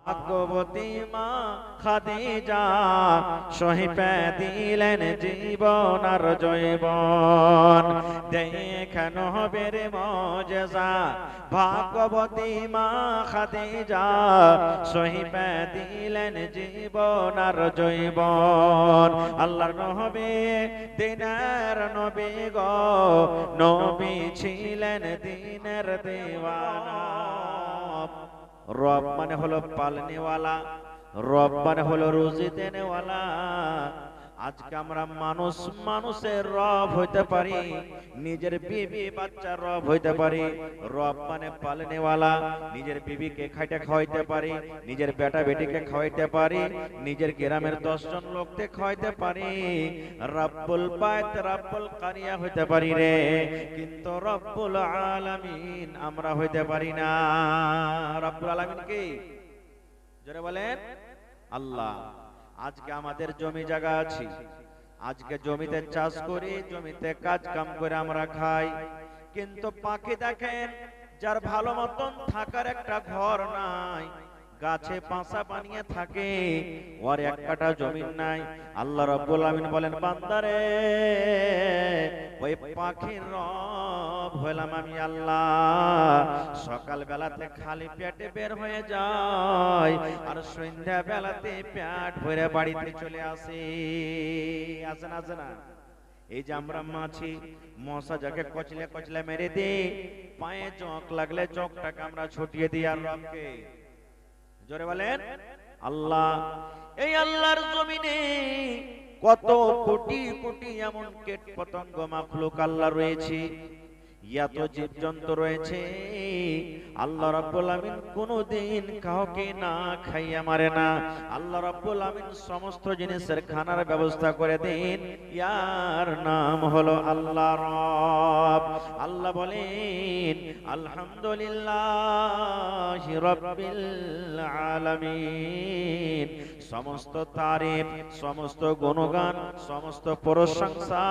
ভাগ্যবতী মা খাদিজা সহিপে দিলেন জীবন আর জৈবন, দেখেন নবীর মুজিজা। ভাগ্যবতী মা খাদিজা সহিপে দিলেন জীবন আর জৈবন। আল্লাহর নবী দিনের নবী গো, নবী ছিলেন দিনের দিওয়ানা। রব মানে হলো পালনেওয়ালা, রব মানে হলো রুজি দেনেওয়ালা। আজকে আমরা মানুষের রব হইতে পারি, নিজের বিবি বাচ্চার রব হইতে পারি। রব মানে পালনেওয়ালা, নিজের বিবিকে খাইতে খাওয়াইতে পারি, নিজের বেটা বেটিকে খাওয়াইতে পারি, নিজের গ্রামের 10 জন লোককে খাওয়াইতে পারি। রব্বুল বাইত রব্বুল কারিয়া হইতে পারি রে, কিন্তু রব্বুল আলামিন আমরা হইতে পারি না। রব্বুল আলামিন কি? জোরে বলেন আল্লাহ। আজকে আমাদের জমি জায়গা আছে, আজকে জমিতে চাষ করি, জমিতে কাজ কাম করে আমরা খাই, কিন্তু পাখি দেখেন যার ভালো মতন থাকার একটা ঘর নাই, গাছে পাঁচা বানিয়ে থাকে, ওর এক কাঠা জমিন নাই। আল্লাহ রাব্বুল আলামিন বলেন বান্দারে, ওই পাখির রব হলাম আমি আল্লাহ। সকাল বেলাতে খালি পেটে বের হয়ে যায়, আর সন্ধ্যা বেলাতে পেট ভরে বাড়িতে চলে আসে। আসেন আসে না? এই যে আমরা মাছি, মশা যাকে কচলে কচলে মেরে দিই, পায়ে চোখ লাগলে চোখটাকে আমরা ছুটিয়ে দিই। আর রবকে জোরে বলেন আল্লাহ। এই আল্লাহর জমিনে কত কোটি কোটি এমন কীট পতঙ্গ মাখলুক আল্লাহ রয়েছে, এত জীবজন্তু রয়েছে। আল্লাহ রাব্বুল আমিন কোনদিন কাউকে না খাইয়া মারে না। আল্লাহ রাব্বুল আমিন সমস্ত জিনিসের খানার ব্যবস্থা করে দেন, ইয়ার নাম হলো আল্লাহ রব। আল্লাহ বলেন আলহামদুলিল্লাহি রাব্বিল আলামিন। সমস্ত তারিফ, সমস্ত গুণগান, সমস্ত প্রশংসা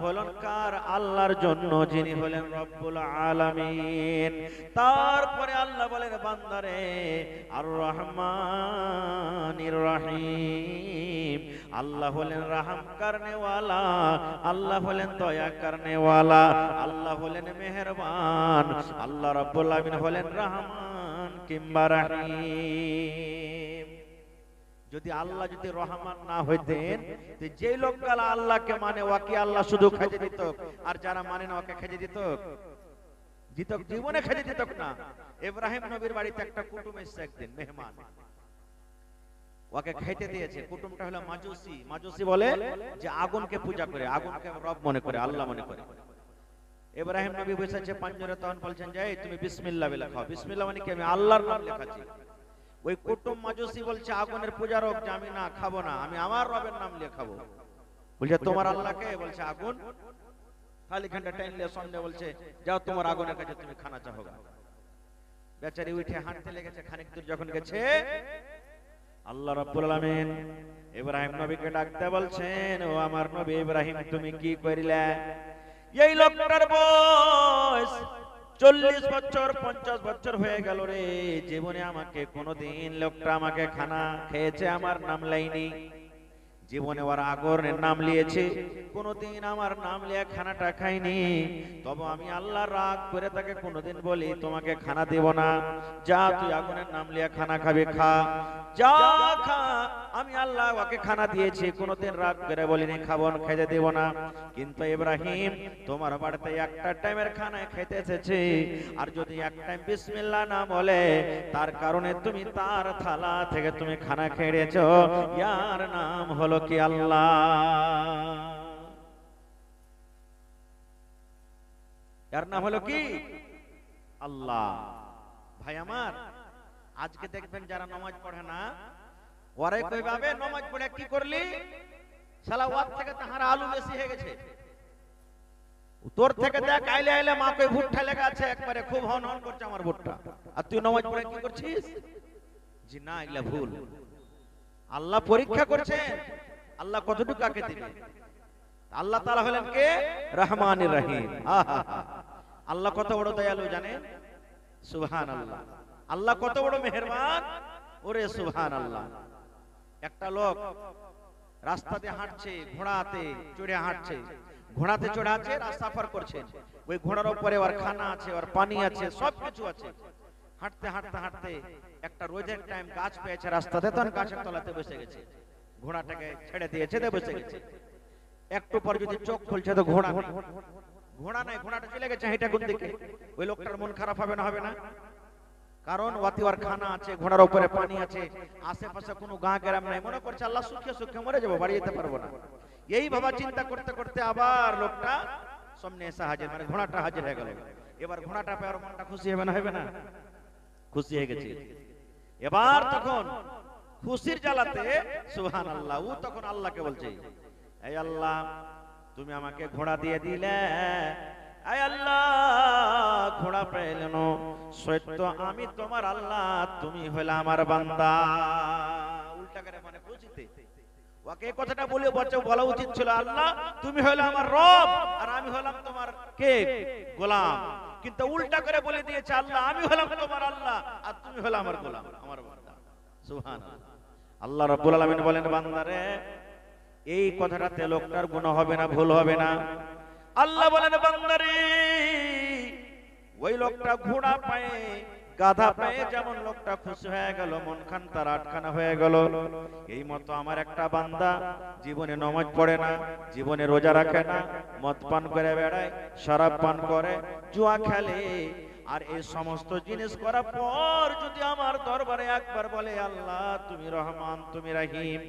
হলো কার? আল্লাহর জন্য, যিনি হলেন রব্বুল আলামিন। তারপরে আল্লাহ বলেন বান্দারে আর রহমানির রহিম। আল্লাহ হলেন রহম করনে ওয়ালা, আল্লাহ হলেন দয়া করনে ওয়ালা, আল্লাহ হলেন মেহেরবান। আল্লাহ রব্বুল আলামিন হলেন রহমান কিংবা রহিম। যদি আল্লাহ যদি রহমান না হইতেন, যে লোকগুলা আল্লাহকে মানে ওকে আল্লাহ শুধু খেতে দিত, আর যারা মানে না ওকে খেতে দিত? জীবনে খেতে দিত না। ইব্রাহিম নবীর বাড়িতে একটা কুটুম এসেছে একদিন, মেহমান, ওকে খেতে দিয়েছে। কুটুমটা হলো মাজুসি। মাজুসি বলে যে আগুনকে পূজা করে, আগুনকে রব মনে করে, আল্লাহ মনে করে। ইব্রাহিম নবী বসেছে পাঞ্জরে, তখন বলছেন যে তুমি বিসমিল্লাহ বলে খাও। বিসমিল্লাহ মানে কি? আমি আল্লাহর নাম লেখাচ্ছি। ওই কুটুম মাজুসি বলছে আগুনের পূজারক যে আমি না খাবো না, আমি আমার রবের নাম লিয়ে খাবো। বলছে তোমার আল্লাহকে? বলছে আগুন। খালি ঘন্টা টাইম লিয়ে সন্ধ্যে বলছে যাও তোমার আগুনের কাছে তুমি খানা চাও। বেচারি উঠে হাঁটতে লেগেছে। খানিক দূর যখন গেছে, আল্লাহ রাব্বুল আলামিন ইব্রাহিম নবীকে ডাকতে বলছেন, ও আমার নবী ইব্রাহিম, তুমি কি করিলে? এই লোকটার বয়স 40 বছর 50 বছর হয়ে গেল রে, জীবনে আমাকে কোনোদিন লোকটা আমাকে খানা খেয়েছে আমার নাম লাইনি। জীবনে ওর আগরের নাম লিয়েছে, কোনোদিন আমার নাম লিয়ে খানাটা খাইনি। তবে আমি আল্লাহ রাগ করে তাকে কোনোদিন বলি তোমাকে খানা দেব না, যা তুই আগুনের নাম লিয়ে খানা খাবি, খা, যা খা। আমি আল্লাহ ওকে খানা দিয়েছি, কোনোদিন রাগ করে বলিনি খাবো না, খেতে দেব না। কিন্তু ইব্রাহিম তোমার বাড়িতে একটা টাইমের খানা খেতে এসেছে, আর যদি এক টাইম বিসমিল্লাহ না বলে, তার কারণে তুমি তার থালা থেকে তুমি খানা খেয়েছো। ইয়ার নাম হলো কি? আল্লাহ। এর নাম হলো কি? আল্লাহ। ভাই আমার, আজকে দেখবেন যারা নামাজ পড়ে না, ওরাই কইভাবে নামাজ পড়ে কি করলি শালা, ওয়াত থেকে তাহার আলু বেশি হয়ে গেছে। তোর থেকে দেখ আইলে আইলে মা কই ভুট্টা লেগে আছে, একবারে খুব হন হন করছে আমার ভুট্টা, আর তুই নামাজ পড়ে কি করছিস? জি না, এগুলা ভুল। আল্লাহ পরীক্ষা করছেন, আল্লাহ কতটুকু কাকে দিবে। আল্লাহ তাআলা হলেন কে? রহমানির রহিম। আল্লাহ কত বড় দয়ালু জানেন? সুবহানাল্লাহ। আল্লাহ কত বড় মেহেরবান। ওরে সুবহানাল্লাহ। একটা লোক রাস্তাতে হাঁটছে, ঘোড়াতে চড়ে হাঁটছে, ঘোড়াতে চড়ে আছে, রাস্তা পার করছেন। ওই ঘোড়ার উপরে ওর খানা আছে, ওর পানি আছে, সবকিছু আছে। হাঁটতে হাঁটতে হাঁটতে একটা রোদের টাইম গাছ পেয়েছে রাস্তাতে, তখন গাছের তলাতে বসে গেছে। ঘোড়াটাকে ছেড়ে দিয়েছে, বসে গেছে। একটু পর যদি চোখ খুলছে তো ঘোড়া নেই, ঘোড়া নাই, ঘোড়াটা চলে গেছে হেঁটে কোন দিকে। ওই লোকটার মন খারাপ হবে না? হবে না? কারণ ওয়াতি ওর খানা আছে, ঘোড়ার উপরে পানি আছে, আশেপাশে কোনো গাঁ গ্রাম নাই। মনে করছে আল্লাহ সুখে সুখে মরে যাবো, বাড়ি যেতে পারবো না। এই ভাবা চিন্তা করতে করতে আবার লোকটা সামনে এসে হাজির, মানে ঘোড়াটা হাজির হয়ে গেল। এবার ঘোড়াটা পেয়ে ওর মনটা খুশি হবে না? হবে না? খুশি হয়ে গেছে। এবার তখন খুশির জ্বালাতে সুবহানাল্লাহ, ও তখন আল্লাহকে বলছে, এই আল্লাহ তুমি আমাকে ঘোড়া দিয়ে দিলে, এই আল্লাহ ঘোড়া পেলেন, সত্য আমি তোমার আল্লাহ, তুমি হলে আমার বান্দা। উল্টা করে মানে খুশিতে ওকে কথাটা বলে বলা উচিত ছিল, আল্লাহ তুমি হলে আমার রব আর আমি হলাম তোমার কে? গোলাম। কিন্তু উল্টা করে বলে দিয়েছে, আল্লাহ আমি হলাম তোমার আল্লাহ আর তুমি হলে আমার গোলাম, আমার বান্দা। সুবহানাল্লাহ। আল্লাহ রাব্বুল আলামিন বলেন, বান্দারে এই কথাটাতে লোকটার গুনাহ হবে না, ভুল হবে না। আল্লাহ বলেন, বান্দারে ওই লোকটা ঘোড়া পায়ে, গাধা পায়ে যেমন লোকটা খুশি হয়ে গেল, মন খান তার আটখানা হয়ে গেল, এই মতো আমার একটা বান্দা জীবনে নামাজ পড়ে না, জীবনে রোজা রাখে না, মদ পান করে বেড়ায়, শরাব পান করে, জুয়া খেলে, আর এই সমস্ত জিনিস করার পর যদি আমার দরবারে একবার বলে, আল্লাহ তুমি রহমান, তুমি রহিম,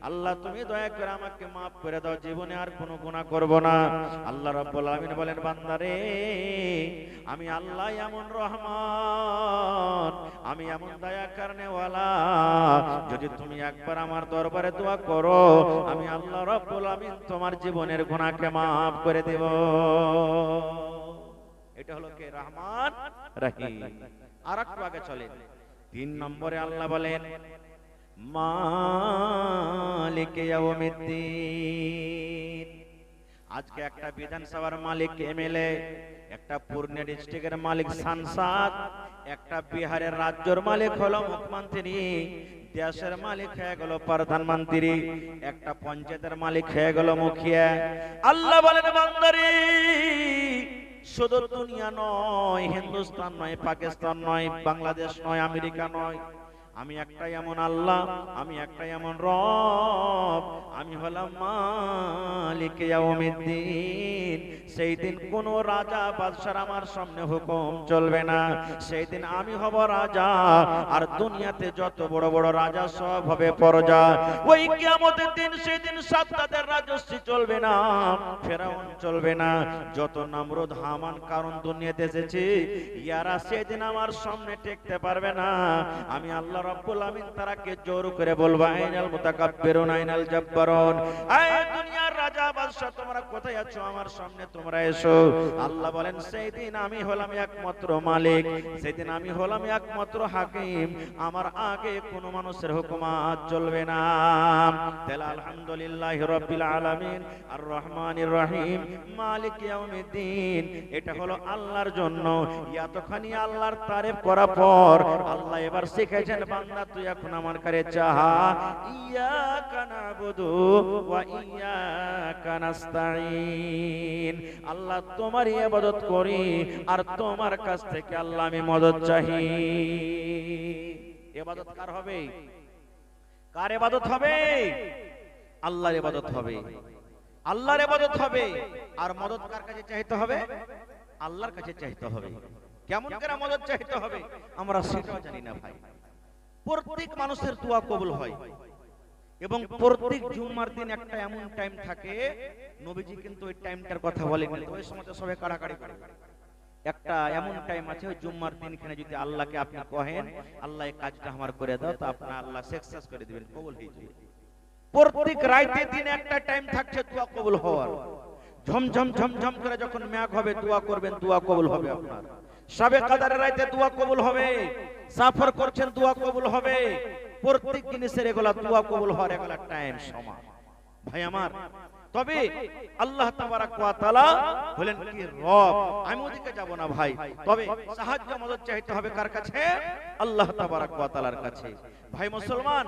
আল্লাহ তুমি দয়া করে আমাকে মাফ করে দাও, জীবনে আর কোনো গুনাহ করব না। আল্লাহ রাব্বুল আলামিন বলেন, বান্দারে আমি আল্লাহ এমন রহমান, আমি এমন দয়া করনেওয়ালা, যদি তুমি একবার আমার দরবারে দোয়া করো, আমি আল্লাহ রাব্বুল আলামিন তোমার জীবনের গুনাহকে মাফ করে দেব। এটা হলো কে? রহমান রহিম। আর একটু আগে চলেন, 3 নম্বরে আল্লাহ বলেন, মালিক ইয়াউমিদ্দিন। আজকে একটা বিধানসভার মালিক এমএলএ, একটা পূর্ণিয়া ডিস্ট্রিক্টের মালিক সাংসদ, একটা বিহারের রাজ্যের মালিক হলো মুখ্যমন্ত্রী, দেশের মালিক হয়ে গেল প্রধানমন্ত্রী, একটা পঞ্চায়েতের মালিক হয়ে গেল মুখিয়া। আল্লাহ বলেন, বান্দারে শুধু দুনিয়া নয়, হিন্দুস্তান নয়, পাকিস্তান নয়, বাংলাদেশ নয়, আমেরিকা নয়, আমি একটা এমন আল্লাহ, আমি একটা এমন রব, আমি হলাম মালিক ইয়াউমিদ্দিন। সেই দিন কোন রাজা বাদশার আমার সামনে হুকুম চলবে না, সেই দিন আমি হব রাজা, আর দুনিয়াতে যত বড় বড় রাজা সব হবে প্রজা। ওই কিয়ামতের দিন, সেই দিন সাদ্দাতের রাজস্বী চলবে না, ফেরাউন চলবে না, যত নমরুদ হামান কারণ দুনিয়াতে এসেছে, ইয়ারা সেদিন আমার সামনে টেকতে পারবে না। আমি আল্লাহ রাব্বুল আমিন তারাকে জোর করে বলবো, আইনাল মুতাকাব্বিরুন আইনাল জাব্বারুন, এই দুনিয়ার রাজা বাদশা তোমরা কোথায় আছো? আমার সামনে তোমরা এসো। আল্লাহ বলেন, সেই দিন আমি হলাম একমাত্র মালিক, সেই দিন আমি হলাম একমাত্র হাকিম, আমার আগে কোনো মানুষের হুকুমাত চলবে না। তাহলে আলহামদুলিল্লাহি রাব্বিল আলামিন আর রহমানির রহিম মালিক ইয়াউমিদ্দিন, এটা হলো আল্লাহর জন্য। এতখানি আল্লাহর তারিফ করার পর আল্লাহ এবার শিখাইছেন, বান্দা তুই এখন আমার কাছে চাহা, ইয়াকা নাবুদু ওয়া ইয়াকা নাস্তাঈন, আল্লাহ তোমার ইবাদত করি আর তোমার কাছ থেকে আল্লাহ আমি মদদ চাহি। ইবাদত কার হবে? কার ইবাদত হবে? আল্লাহর ইবাদত হবে, আল্লাহর ইবাদত হবে। আর মদদ কার কাছে চাইতে হবে? আল্লাহর কাছে চাইতে হবে। কেমন করে মদদ চাইতে হবে আমরা সেটাও জানি না ভাই। প্রত্যেক মানুষের দোয়া কবুল হয় এবং প্রত্যেক জুম্মার দিন একটা এমন টাইম থাকে, নবীজি কিন্তু ওই টাইমটার কথা বলেন, ওই সময় সবাই কাড়াকাড়ি করে। একটা এমন টাইম আছে ওই জুম্মার দিনখানে যদি আল্লাহকে আপনি কহেন, আল্লাহ এই কাজটা আমার করে দাও, তো আপনার আল্লাহ সাকসেস করে দিবেন, কবুল হয়ে যাবে। প্রত্যেক রাতের দিন একটা টাইম থাকছে দোয়া কবুল হওয়ার। ঝমঝম ঝমঝম করে যখন মেঘ হবে দোয়া করবেন, দোয়া কবুল হবে আপনার। শবে কদরের রাতে দোয়া কবুল হবে, সফর করছেন দোয়া কবুল হবে। প্রত্যেক জিনিসের এগুলা দোয়া কবুল হওয়ার এগুলা টাইম সময় ভাই আমার। তবে আল্লাহ তাবারাক ওয়া তাআলা হলেন কি রব। আমি ওদিকে যাব না ভাই, তবে সাহায্য মদদ চাইতে হবে কার কাছে? আল্লাহ তাবারাক ওয়া তাআলার কাছে। ভাই মুসলমান,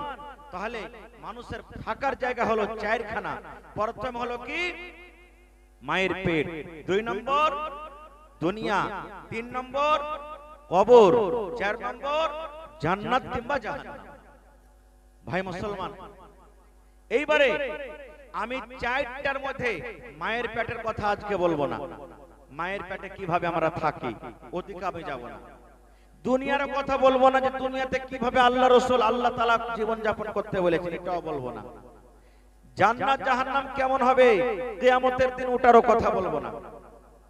তাহলে মানুষের থাকার জায়গা হলো চারখানা। প্রথম হলো কি? মায়ের পেট, 2 নম্বর দুনিয়া, 3 নম্বর কবর, 4 নম্বর জান্নাত কিংবা জাহান্নাম। ভাই মুসলমান, এইবারে আমি 4টার মধ্যে মায়ের পেটের কথা আজকে বলবো না। মায়ের পেটে কিভাবে আমরা থাকি ওদিকে আমি যাব না। দুনিয়ার কথা বলবো না, যে দুনিয়াতে কিভাবে আল্লাহ রাসূল আল্লাহ তাআলা জীবন যাপন করতে বলেছেন, এটাও বলবো না। জান্নাত জাহান্নাম কেমন হবে কিয়ামতের দিন ওটারও কথা বলবো না।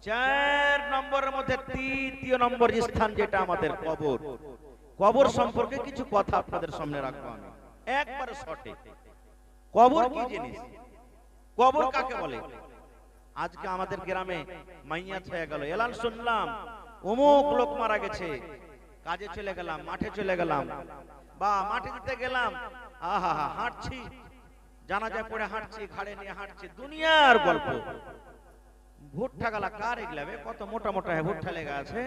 4 নম্বরের মধ্যে 3য় নম্বর স্থান যেটা আমাদের কবর। কবর সম্পর্কে কিছু কথা আপনাদের সামনে রাখবো আমি একবারে শর্টে। কবর কি জিনিস? কবর কাকে বলে? আজকে আমাদের গ্রামে মাইয়াত হয়ে গেল, এলান শুনলাম অমুক লোক মারা গেছে, কাজে চলে গেলাম, মাঠে চলে গেলাম, বা মাঠে দিতে গেলাম, আহা হা হাঁটছি, জানাজা পড়ে হাঁটছি, ঘাড়ে নিয়ে হাঁটছি, দুনিয়ার গল্প। ভুট্টা গালা কার এগুলা? কত মোটা মোটা ভুট্টা লেগা আছে।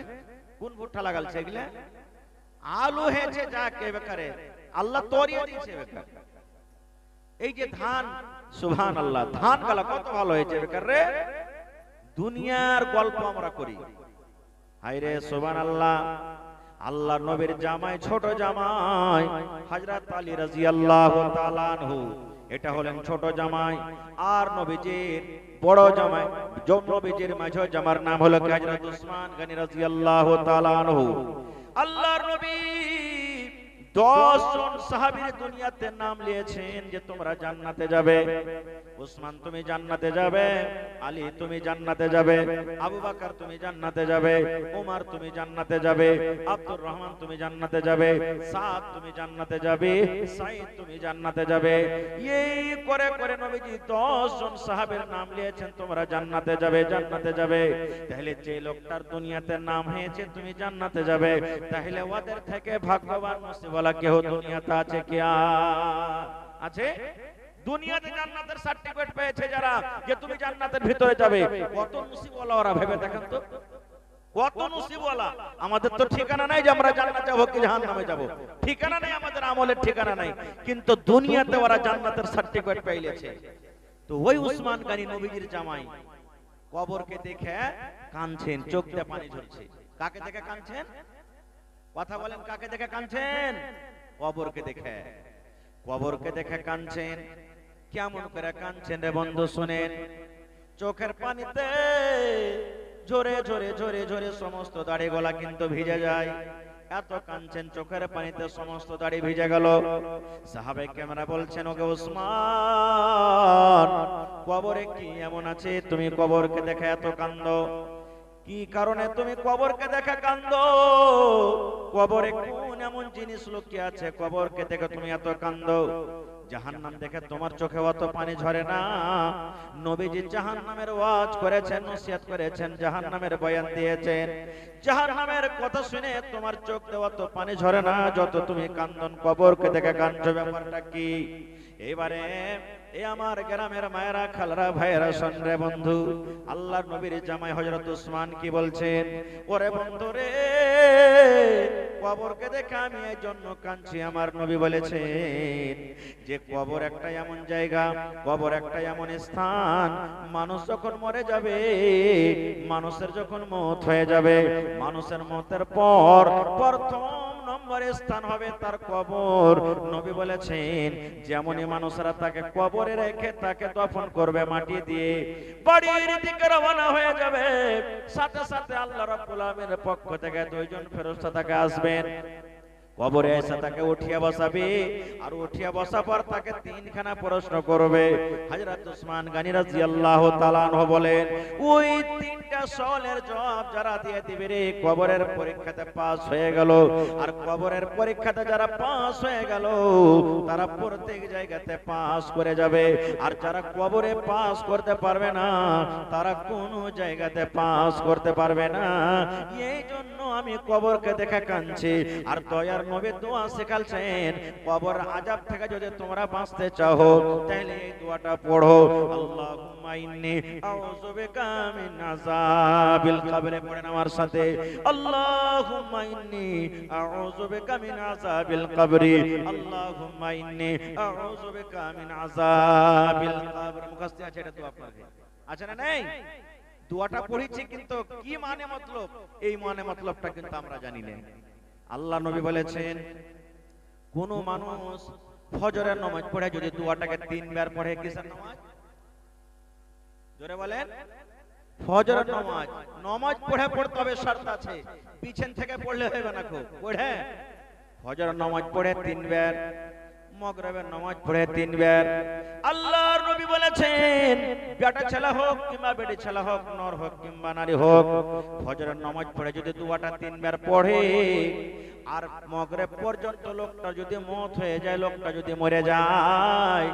কোন ভুট্টা লাগালছে এগুলা? আলু হয়েছে যা কে বেকারে, আল্লাহ তরিয়ে দিয়েছে বেকার। এই যে ধান, সুবহানাল্লাহ, ধান গালা কত ভালো হয়েছে বেকার রে। দুনিয়ার গল্প আমরা করি। হায়রে সুবহানাল্লাহ, আল্লাহর নবীর জামাই, ছোট জামাই হযরত আলী রাদিয়াল্লাহু তাআলা আনহু, এটা হলেন ছোট জামাই। আর নবীজির বড় জামাই, নবীজির মাঝে জামার নাম হলো হযরত উসমান গনি রাদিয়াল্লাহু তাআলা আনহু। আল্লাহর নবী 10 জন সাহাবীর দুনিয়াতে নাম নিয়েছেন যে তোমরা জান্নাতে যাবে। উসমান তুমি জান্নাতে যাবে, আলী তুমি জান্নাতে যাবে, আবু বকর তুমি জান্নাতে যাবে, ওমর তুমি জান্নাতে যাবে, আব্দুর রহমান তুমি জান্নাতে যাবে, সাদ তুমি জান্নাতে যাবে, সাঈদ তুমি জান্নাতে যাবে। এই করে করে নবীজি 10 জন সাহাবীর নাম নিয়েছেন তোমরা জান্নাতে যাবে, জান্নাতে যাবে। তাহলে যে লোকটার দুনিয়াতে নাম হয়েছে তুমি জান্নাতে যাবে, তাহলে ওদের থেকে ভাগ্যবান মুসিবওয়ালা কেউ দুনিয়াতে আছে কি? আছে? দুনিয়াতে জান্নাতের সার্টিফিকেট পেয়েছে যারা, যে তুমি জান্নাতের ভিতরে যাবে, কত নসিবওয়ালা ওরা, ভেবে দেখেন তো কত নসিবওয়ালা। আমাদের তো ঠিকানা নাই যে আমরা জান্নাতে যাব কি জাহান্নামে যাব, ঠিকানা নাই, আমাদের আমলের ঠিকানা নাই, কিন্তু দুনিয়াতে ওরা জান্নাতের সার্টিফিকেট পেয়েছে। তো ওই উসমান গনি নবীজির জামাই কবরকে দেখে কাঁদছেন, চোখ দিয়ে পানি ঝরছে। কাকে দেখে কাঁদছেন? কথা বলেন, কাকে দেখে কাঁদছেন? কবরকে দেখে। কবরকে দেখে কাঁদছেন। কেমন করে কাঁদছেন রে বন্ধু শুনেন। চোখের পানিতে ঝরে ঝরে ঝরে ঝরে সমস্ত দাড়ি গলা কিন্তু ভিজে যায়। এত কাঁদছেন, চোখের পানিতে সমস্ত দাড়ি ভিজে গেল। সাহাবে কেরাম বলছেন, ওকে উসমান, কবরে কি এমন আছে তুমি কবরকে দেখে এত কাঁদো? কি কারণে তুমি কবরকে দেখে কাঁদো? কবরে কোন এমন জিনিস লুকিয়ে আছে কবরকে দেখে তুমি এত কাঁদো? জাহান্নাম দেখে তোমার চোখে অত পানি ঝরে না? নবীজি জাহান্নামের ওয়াজ করেছেন, নসিহত করেছেন, জাহান্নামের বয়ান দিয়েছেন। জাহান্নামের কথা শুনে তোমার চোখ দিয়ে অত পানি ঝরে না যত তুমি কান্দন কবরকে দেখে কাঁদছো। ব্যাপারটা কি? এবারে এ আমার গ্রামের মায়েরা, খালরা, ভাইয়েরা, শোন রে বন্ধু, আল্লাহর নবীর জামাই হযরত উসমান কি বলছেন? ওরে বন্ধু রে, কবরকে দেখে আমি এই জন্য কাঁদছি। আমার নবী বলেছেন যে কবর একটা এমন জায়গা, কবর একটা এমন স্থান, মানুষ যখন মরে যাবে, মানুষের যখন মওত হয়ে যাবে, মানুষের মওতের পর প্রথম নম্বরে স্থান হবে তার কবর। নবী বলেছেন যেমনই মানুষরা তাকে কবরে রেখে তাকে দফন করবে মাটি দিয়ে, বাড়ির দিকে রওনা হয়ে যাবে, সাথে সাথে আল্লাহ রাব্বুল আলামিনের পক্ষ থেকে 2 জন ফেরেশতা তাকে আসবেন, কবরে এসে তাকে উঠিয়ে বসাবে। আর উঠিয়ে বসার পর তাকে 3খানা প্রশ্ন করবে। হযরত উসমান গনি রাদিয়াল্লাহু তাআলা আনহু বলেন, ওই 3টা সওয়ালের জবাব যারা দিয়ে দিবে রে, কবরের পরীক্ষাতে পাস হয়ে গেল। আর কবরের পরীক্ষাতে যারা পাস হয়ে গেল, তারা প্রত্যেক জায়গাতে পাস করে যাবে। আর যারা কবরে পাস করতে পারবে না, তারা কোনো জায়গাতে পাস করতে পারবে না। এই জন্য আমি কবরকে দেখে কাঁদছি। আর দয়ার নবী দোয়া শেখাচ্ছেন, কবর আযাব থেকে যদি তোমরা বাঁচতে চাও তাহলে এই দোয়াটা পড়ো, আল্লাহুম্মা ইন্নী আউযু বিকা মিন আযাবিল কবর। পড়েন আমার সাথে, আল্লাহুম্মা ইন্নী আউযু বিকা মিন আযাবিল কবর, আল্লাহুম্মা ইন্নী আউযু বিকা মিন আযাবিল কবর। মুখস্থ আছে এটা তো আপনাদের আছে না নেই? দোয়াটা পড়েছি কিন্তু কি মানে মতলব, এই মানে মতলবটা কিন্তু আমরা জানি না। আল্লাহ নবী বলেছেন, কোন মানুষ ফজরের নামাজ পড়ে যদি দোয়াটাকে 3 বার পড়ে, কিসের নামাজ? জোরে বলেন। ফজরের নামাজ। নামাজ পড়ে পড়তে হবে, শর্ত আছে, পিছন থেকে পড়লে হবে না। খুব পড়ে ফজরের নামাজ পড়ে 3 বার, মাগরিবের নামাজ পড়ে 3 বার। আল্লাহর নবী বলেছেন, বেটা ছেলে হোক কিংবা বেটি ছেলে হোক, নর হোক কিংবা নারী হোক, ফজরের নামাজ পড়ে যদি দোয়াটা 3 বার পড়ে আর মাগরিব পর্যন্ত লোকটা যদি মওত হয়ে যায়, লোকটা যদি মরে যায়,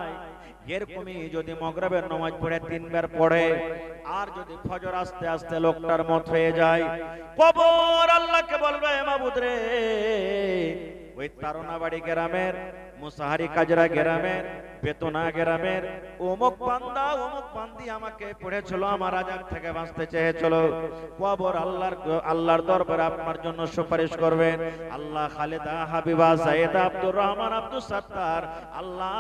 এরকমই যদি মাগরিবের নামাজ পড়ে 3 বার পড়ে আর যদি ফজর আস্তে আস্তে লোকটার মওত হয়ে যায়, কবর আল্লাহকে বলবে, মাবুদ রে, ওই তারনাবাড়ি গ্রামের, মুসাহারি কাজরা গ্রামের, বেতনা গ্রামের অমুক বান্দা অমুক বান্দি আমাকে পড়েছিল, আমার আযাব থেকে বাঁচতে চেয়েছিল, কবর আল্লাহর দরবারে আপনার জন্য সুপারিশ করবেন। আল্লাহ খালেদা হাবিবা সাইয়েদা আব্দুর রহমান আব্দুস সাত্তার আল্লাহ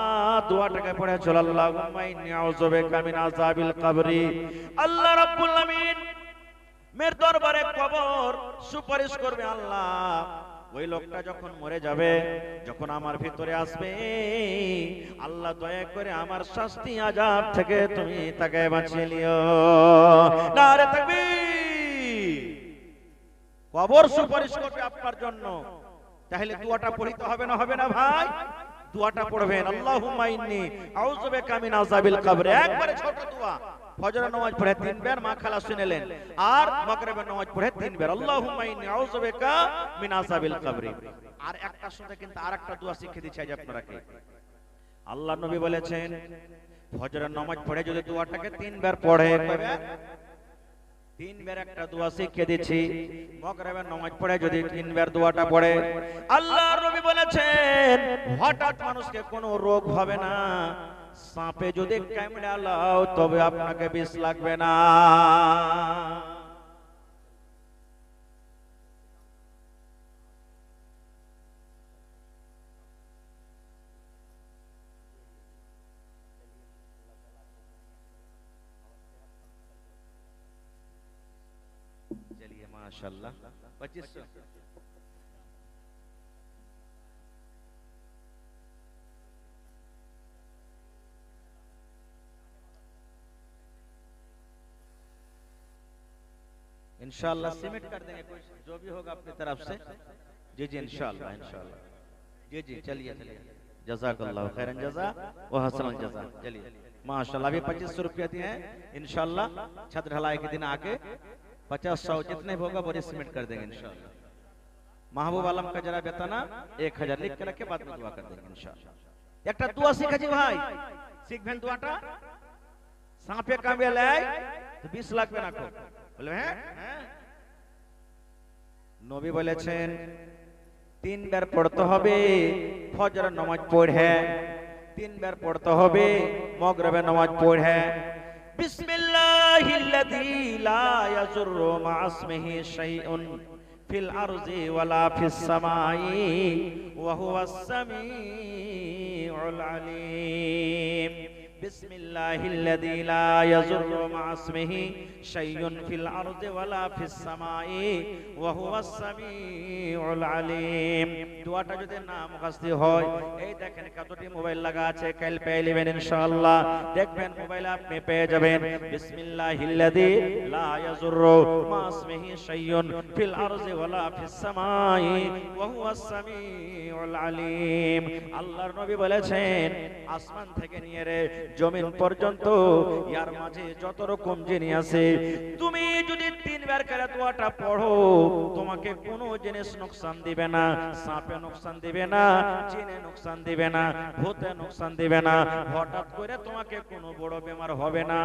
দোয়াটাকে পড়েছিল, আল্লাহুম্মা ইন্নী আউযু বিকা মিন আযাবিল কবরি। আল্লাহ রাব্বুল আমিন মের দরবারে কবর সুপারিশ করবে, আল্লাহ ওই লোকটা যখন মরে যাবে, যখন আমার ভিতরে আসবে, আল্লাহ দয়া করে আমার শাস্তি আযাব থেকে তুমি তাকে বাঁচিয়ে নিও। নারে তাকবীর। কবর সুপারিশ করবে আপনার জন্য, তাহলে দোয়াটা পড়তে হবে না, হবে না ভাই? দোয়াটা পড়বেন, আল্লাহুম্মা ইন্নী আউযু বিকা মিন আযাবিল কবর। একবারে ছোট দোয়া, ফজরের নামাজ পড়ে 3 বার, মা খালা শুনেলেন, আর মাগরিবের নামাজ পড়ে 3 বার, আল্লাহুম্মা ইন্নী আউযু বিকা মিন আযাবিল কবর। আর একটার সাথে কিন্তু আরেকটা দোয়া শিখিয়ে দিচ্ছি আজ আপনারাকে। আল্লাহ নবী বলেছেন, ফজরের নামাজ পড়ে যদি দোয়াটাকে 3 বার পড়ে, কবে? 3 বার একটা দোয়া শিখিয়ে দিচ্ছি। মাগরিবের নামাজ পড়ে যদি 3 বার দোয়াটা পড়ে, আল্লাহর নবী বলেছেন, হঠাৎ মানুষকে কোনো রোগ হবে না। সাপে যদি কামড়ে লাও তবে আপনাকে বিষ লাগবে না। चलिए माशाल्लाह 2500। इंशाअल्लाह सिमिट कर देंगे, कुछ जो भी होगा अपनी तरफ से। जी जी इंशाअल्लाह इंशाअल्लाह। जी जी चलिए चलिए, जज़ाकल्लाहु खैरन जज़ा व हसनल जज़ा। चलिए माशाल्लाह, अभी 2500 रुपया दिए हैं, इंशाअल्लाह छत ढलाई के दिन आके 50-100 जितने होगा वो सिमिट कर देंगे इंशाअल्लाह। महबूब आलम का जरा बेतना 1000 लिख के रखे, बाद में दुआ कर देंगे इंशाअल्लाह। একটা দোয়া শিখেছি ভাই, শিখবেন দোয়াটা। সাপে কামড়ে তো 20 লাগবে না, খুব বলে হ্যাঁ হ্যাঁ। নবী বলেছেন 3 বার পড়তে হবে ফজরের নামাজ পড়ে, 3 বার পড়তে হবে মাগরিবের নামাজ পড়ে। বিসমিল্লাহিল্লাযী লা ইয়াযুররু মা ইসমিহি শাইউন ফিল আরজি ওয়ালা ফিস সামাই ওয়া হুয়াস সামিউল আলীম। বিসমিল্লাহিল্লাযী লা ইয়াযুররু মা ইসমিহি শাইউন ফিল আরজি ওয়ালা ফিস সামাই ওয়া হুয়াস সামিউল আলীম। দোয়াটা যদি না মুখস্থ হয়, এই দেখেন কতটি মোবাইল লাগা আছে, কাল পেয়ে নেবেন ইনশাআল্লাহ। দেখবেন মোবাইলে আপনি পেয়ে যাবেন, বিসমিল্লাহিল্লাযী লা ইয়াযুররু মা ইসমিহি শাইউন ফিল আরজি ওয়ালা ফিস সামাই ওয়া হুয়াস সামিউল আলীম। আল্লাহর নবী বলেছেন, আসমান থেকে নিয়ে রে জমিন পর্যন্ত ইয়ার মাঝে যত রকম জিনিস আছে, তুমি যদি 3 বার করে দোয়াটা পড়ো, তোমাকে কোনো জিনিস নোকসান দিবে না, সাপে নোকসান দিবে না, জিনে নোকসান দিবে না, ভূতে নোকসান দিবে না, হঠাৎ করে তোমাকে কোনো বড় বেমার হবে না।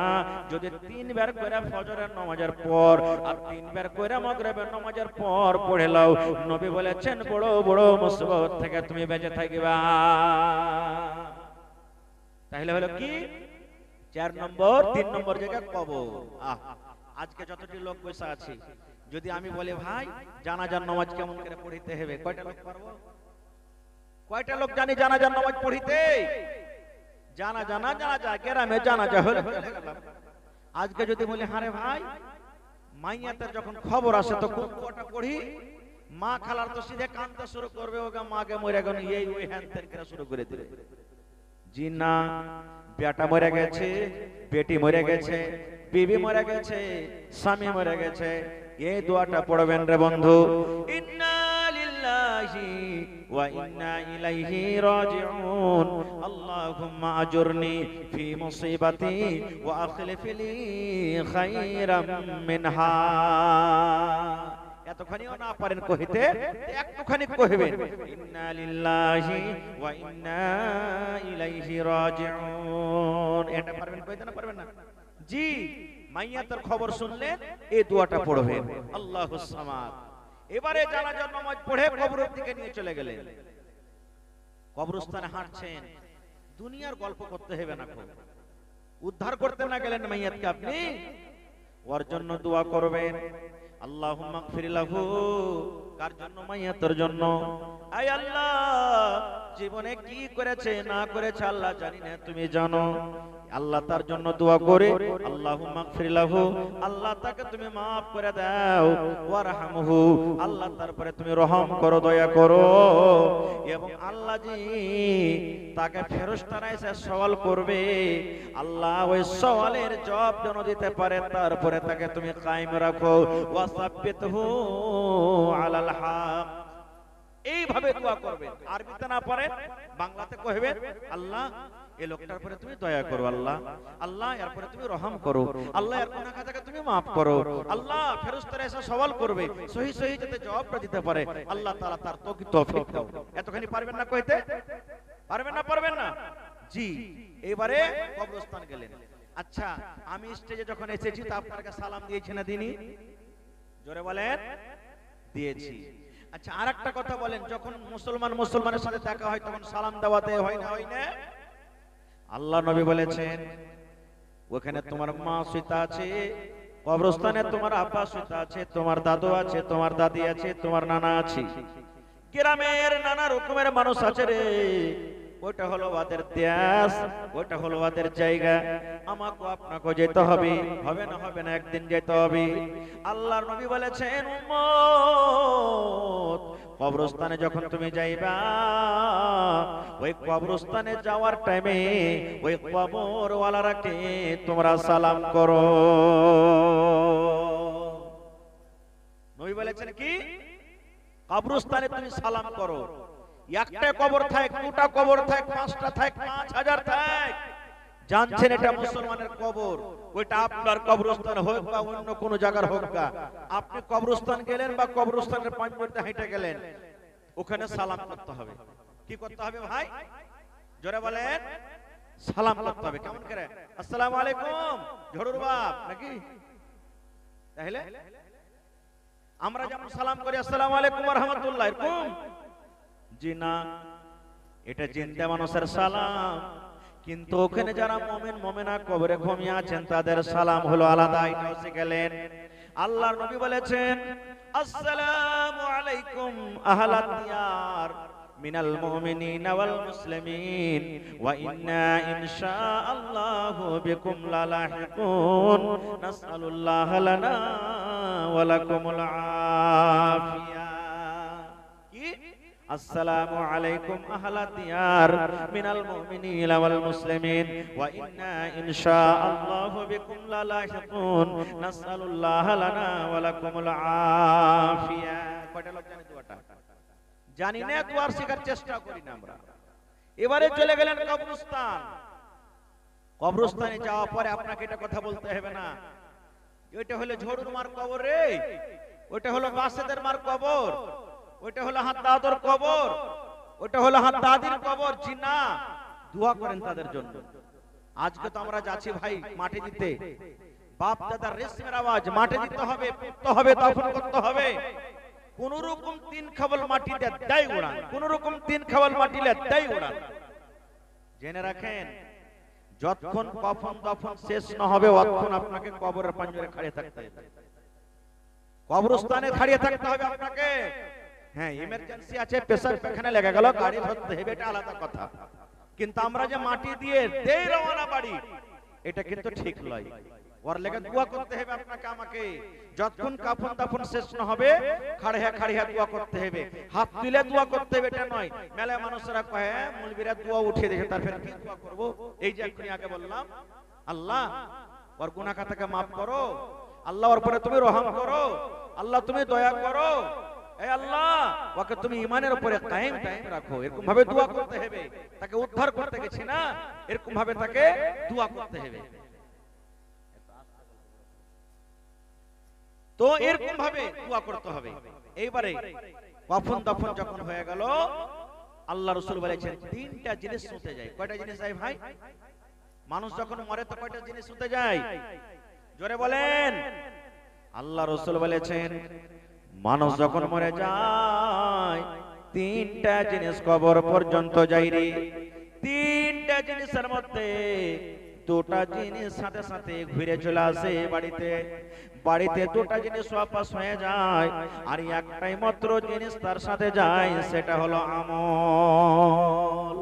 যদি 3 বার করে ফজরের নামাজের পর আর 3 বার করে মাগরিবের নামাজের পর পড়ে লও, নবী বলেছেন বড় বড় মুসিবত থেকে তুমি বেঁচে থাকবা। তাহলে হলো কি 4 নম্বর, 3 নম্বর জায়গা কবর। আজকে যতটি লোক বসে আছে, যদি আমি বলি ভাই জানাজার নামাজ কেমন করে পড়িতে হবে, কয়টা লোক পারবো? কয়টা লোক জানি জানাজার নামাজ পড়িতে? জানাজা গ্রামে জানাজা হলে আজকে যদি বলি হারে ভাই মাইয়াতের যখন খবর আসে তো কোন কোটা পড়ি, মা খালার তো সিধে কাঁদতে শুরু করবে, ওকে মাকে মরে গেল এই ওই হ্যান ত্যান করে শুরু করে দিবে। জি না, বেটা মরে গেছে, বেটি মরে গেছে, বিবি মরে গেছে, স্বামী মরে গেছে, এই দোয়াটা পড়বেন রে বন্ধু, ইন্না লিল্লাহি ওয়া ইন্না ইলাইহি রাজিউন, আল্লাহুম্মা আজুরনি ফি মুসিবাতি ওয়া আখলিফ লি খায়রাম মিনহা। এতখানিও না পারেন কহিতে, একটুখানি কহিবেন ইন্না লিল্লাহি ওয়া ইন্না ইলাইহি রাজিউন। এটা পারবেন কইতে না পারবেন না? জি, মাইয়াতের খবর শুনলেন এই দোয়াটা পড়বেন, আল্লাহুস সামাদ। এবারে জানাজার নামাজ পড়ে কবরের দিকে নিয়ে চলে গেলেন, কবরস্থানে হাঁটছেন, দুনিয়ার গল্প করতে হবে না, খুব উদ্ধার করতে না গেলেন মাইয়াতকে আপনি, ওর জন্য দোয়া করবেন, আল্লাহুম্মা গফির লাহু। কার জন্য? মাইয়াতের জন্য। আয় আল্লাহ, জীবনে কি করেছে না করেছে আল্লাহ জানি না, তুমি জানো। আল্লাহ তার জন্য দোয়া করে, আল্লাহুম্মা গফির লাহু, আল্লাহ তাকে তুমি maaf করে দাও, ওয়ারহামহু, আল্লাহ তারপরে তুমি রহম করো, দয়া করো, এবং আল্লাহ জি তাকে ফেরেশতারা এসে সওয়াল করবে, আল্লাহ ওই সওয়ালের জবাব যেন দিতে পারে, তারপরে তাকে তুমি কায়েম রাখো, ওয়াসাব্বিতহু আলাল হক। এইভাবে দোয়া করবেন। আরবিতে না পারেন বাংলাতে কইবেন, আল্লাহ এই লোকটার উপরে তুমি দয়া করো, আল্লাহ আল্লাহ এর উপরে তুমি রহম করো, আল্লাহ এর গুনাহ খাতাকে তুমি maaf করো, আল্লাহ ফেরেশতারা এসে সওয়াল করবে, সহি সহি যাতে জবাবটা দিতে পারে, আল্লাহ তাআলা তার তৌফিক দাও। এতখানি পারবেন না কইতে? পারবেন না? জি। এবারে কবরস্থান গেলেন। আচ্ছা, আমি স্টেজে যখন এসেছি তা আপনাকে সালাম দিয়েছি না দিনি? জোরে বলেন। দিয়েছি। আচ্ছা, আরেকটা কথা বলেন, যখন মুসলমানের সাথে দেখা হয় তখন সালাম দেওয়াতে হয় না? আল্লাহ নবী বলেছেন ওখানে তোমার মা সীতা আছে, কবরস্থানে তোমার আব্বা সীতা আছে, তোমার দাদু আছে, তোমার দাদি আছে, তোমার নানা আছে, গ্রামের নানা রকমের মানুষ আছে রে। ওটা হলো ওদের দেশ, ওটা হলো ওদের জায়গা, আমাকে আপনাকে যেতে হবে না, একদিন যেতে হবে। আল্লাহর নবী বলেছেন উম্মত, কবরস্থানে যখন তুমি যাইবা, ওই কবরস্থানে যাওয়ার টাইমে ওই কবরওয়ালাকে তোমরা সালাম করো। নবী বলেছেন কি? কবরস্থানে তুমি সালাম করো। একটা কবর থাক, দুটা কবর থাক, 5টা থাক, 5000 থাক, জানছেন এটা মুসলমানের কবর, ওইটা আপনার কবরস্থান হোক বা অন্য কোন জায়গার হোক, আপনি কবরস্থান গেলেন বা কবরস্থানের 5 মিনিট হেঁটে গেলেন, ওখানে সালাম করতে হবে। কি করতে হবে ভাই? জোরে বলেন। সালাম করতে হবে। কেমন করে? আসসালামু আলাইকুম ঝড়ুর বাপ নাকি? তাহলে আমরা যেমন সালাম করি আসসালামু আলাইকুম ওয়া রাহমাতুল্লাহ, এরকম? জি না, এটা জিন্দা মানুষের সালাম, কিন্তু ওখানে যারা মুমিন মুমিনা কবরে ঘুমিয়ে আছেন তাদের সালাম হলো আলাদা। এটাও শিখলেন। আল্লাহর নবী বলেছেন আসসালামু আলাইকুম আহলাদ দিয়ার মিনাল মুমিনিনা ওয়াল মুসলিমিন ওয়া ইন্না ইনশাআল্লাহু বিকুম লালাহিকুন নাসআলুল্লাহ লানা ওয়া লাকুমুল আফিয়া। কি? আসসালামু আলাইকুম আহলাদ দিয়ার মিনাল মুমিনিনা ওয়াল মুসলিমিন ওয়া ইন্না ইনশাআল্লাহু বিকুম লালাহিকুন নাসআলুল্লাহ লানা ওয়া লাকুমুল আফিয়া। কয়টা লোক জানে দোয়াটা? জানি না, দোয়ার শেখার চেষ্টা করি না আমরা। এবারে চলে গেলেন কবরস্থান। কবরস্থানে যাওয়ার পরে আপনাকে এটা কথা বলতে হবে না ওইটা হলো ঝড়ুর মার কবর রে, ওইটা হলো বাসেদের মার কবর, ওইটা হলো হাদ্দাদর কবর, ওইটা হলো হাদ্দাদির কবর। জি না, দোয়া করেন তাদের জন্য। আজকে তো আমরা যাচ্ছি ভাই মাটি দিতে, বাপ দাদার রেশমের আওয়াজ, মাটি দিতে হবে, পুঁততে হবে, দাফন করতে হবে। কোন রকম তিন খাবল মাটিতে দেয় উড়ান, কোন রকম তিন খাবল মাটিলে দেয় উড়ান। জেনে রাখেন, যতক্ষণ কফন দফন শেষ না হবে ততক্ষণ আপনাকে কবরের পাঞ্জরে খাড়িয়ে থাকতে হবে, কবরস্থানে খাড়িয়ে থাকতে হবে আপনাকে। হ্যাঁ, ইমার্জেন্সি আছে, পেশাব পায়খানা লেগে গেল, গাড়ি ধরতে হবে, এটা আলাদা কথা। কিন্তু আমরা যে মাটি দিয়ে দেই রওনা বাড়ি, এটা কিন্তু ঠিক নয়। ওর লেগে দোয়া করতে হবে আপনাকে আমাকে। যতক্ষণ কাফন দাফন শেষ না হবে খাড়িয়া খাড়িয়া দোয়া করতে হবে, হাত তুলে দোয়া করতে হবে, এটা নয়। মেলা মানুষরা কয় মুলবিরা দোয়া উঠিয়ে দিয়েছে, তারপর কি দোয়া করব? এই যে এখনি আগে বললাম, আল্লাহ ওর গুনাহ খাতাকে maaf করো, আল্লাহ ওর উপরে তুমি রহম করো, আল্লাহ তুমি দয়া করো, এই আল্লাহ ওকে তুমি ঈমানের উপরে কায়েম রাখো। এরকম ভাবে দোয়া করতে হবে। তাকে উদ্ধার করতে গেছি না, এরকম ভাবে তাকে দোয়া করতে হবে। তো এরকম ভাবে দোয়া করতে হবে। এইবারে কফন দফন যখন হয়ে গেল, আল্লাহ রাসূল বলেছেন তিনটা জিনিস শুনতে যায়। কয়টা জিনিস যায় ভাই? মানুষ যখন মরে তো কয়টা জিনিস শুনতে যায়? জোরে বলেন। আল্লাহ রাসূল বলেছেন মানুষ যখন মরে যায় তিনটা জিনিস কবর পর্যন্ত যায় রে। তিনটা জিনিসের মধ্যে দুটা জিনিস সাথে সাথে ঘুরে চলে আসে বাড়িতে, বাড়িতে দুটা জিনিস ওয়াপাস হয়ে যায়, আর একটাই মাত্র জিনিস তার সাথে যায়, সেটা হলো আমল।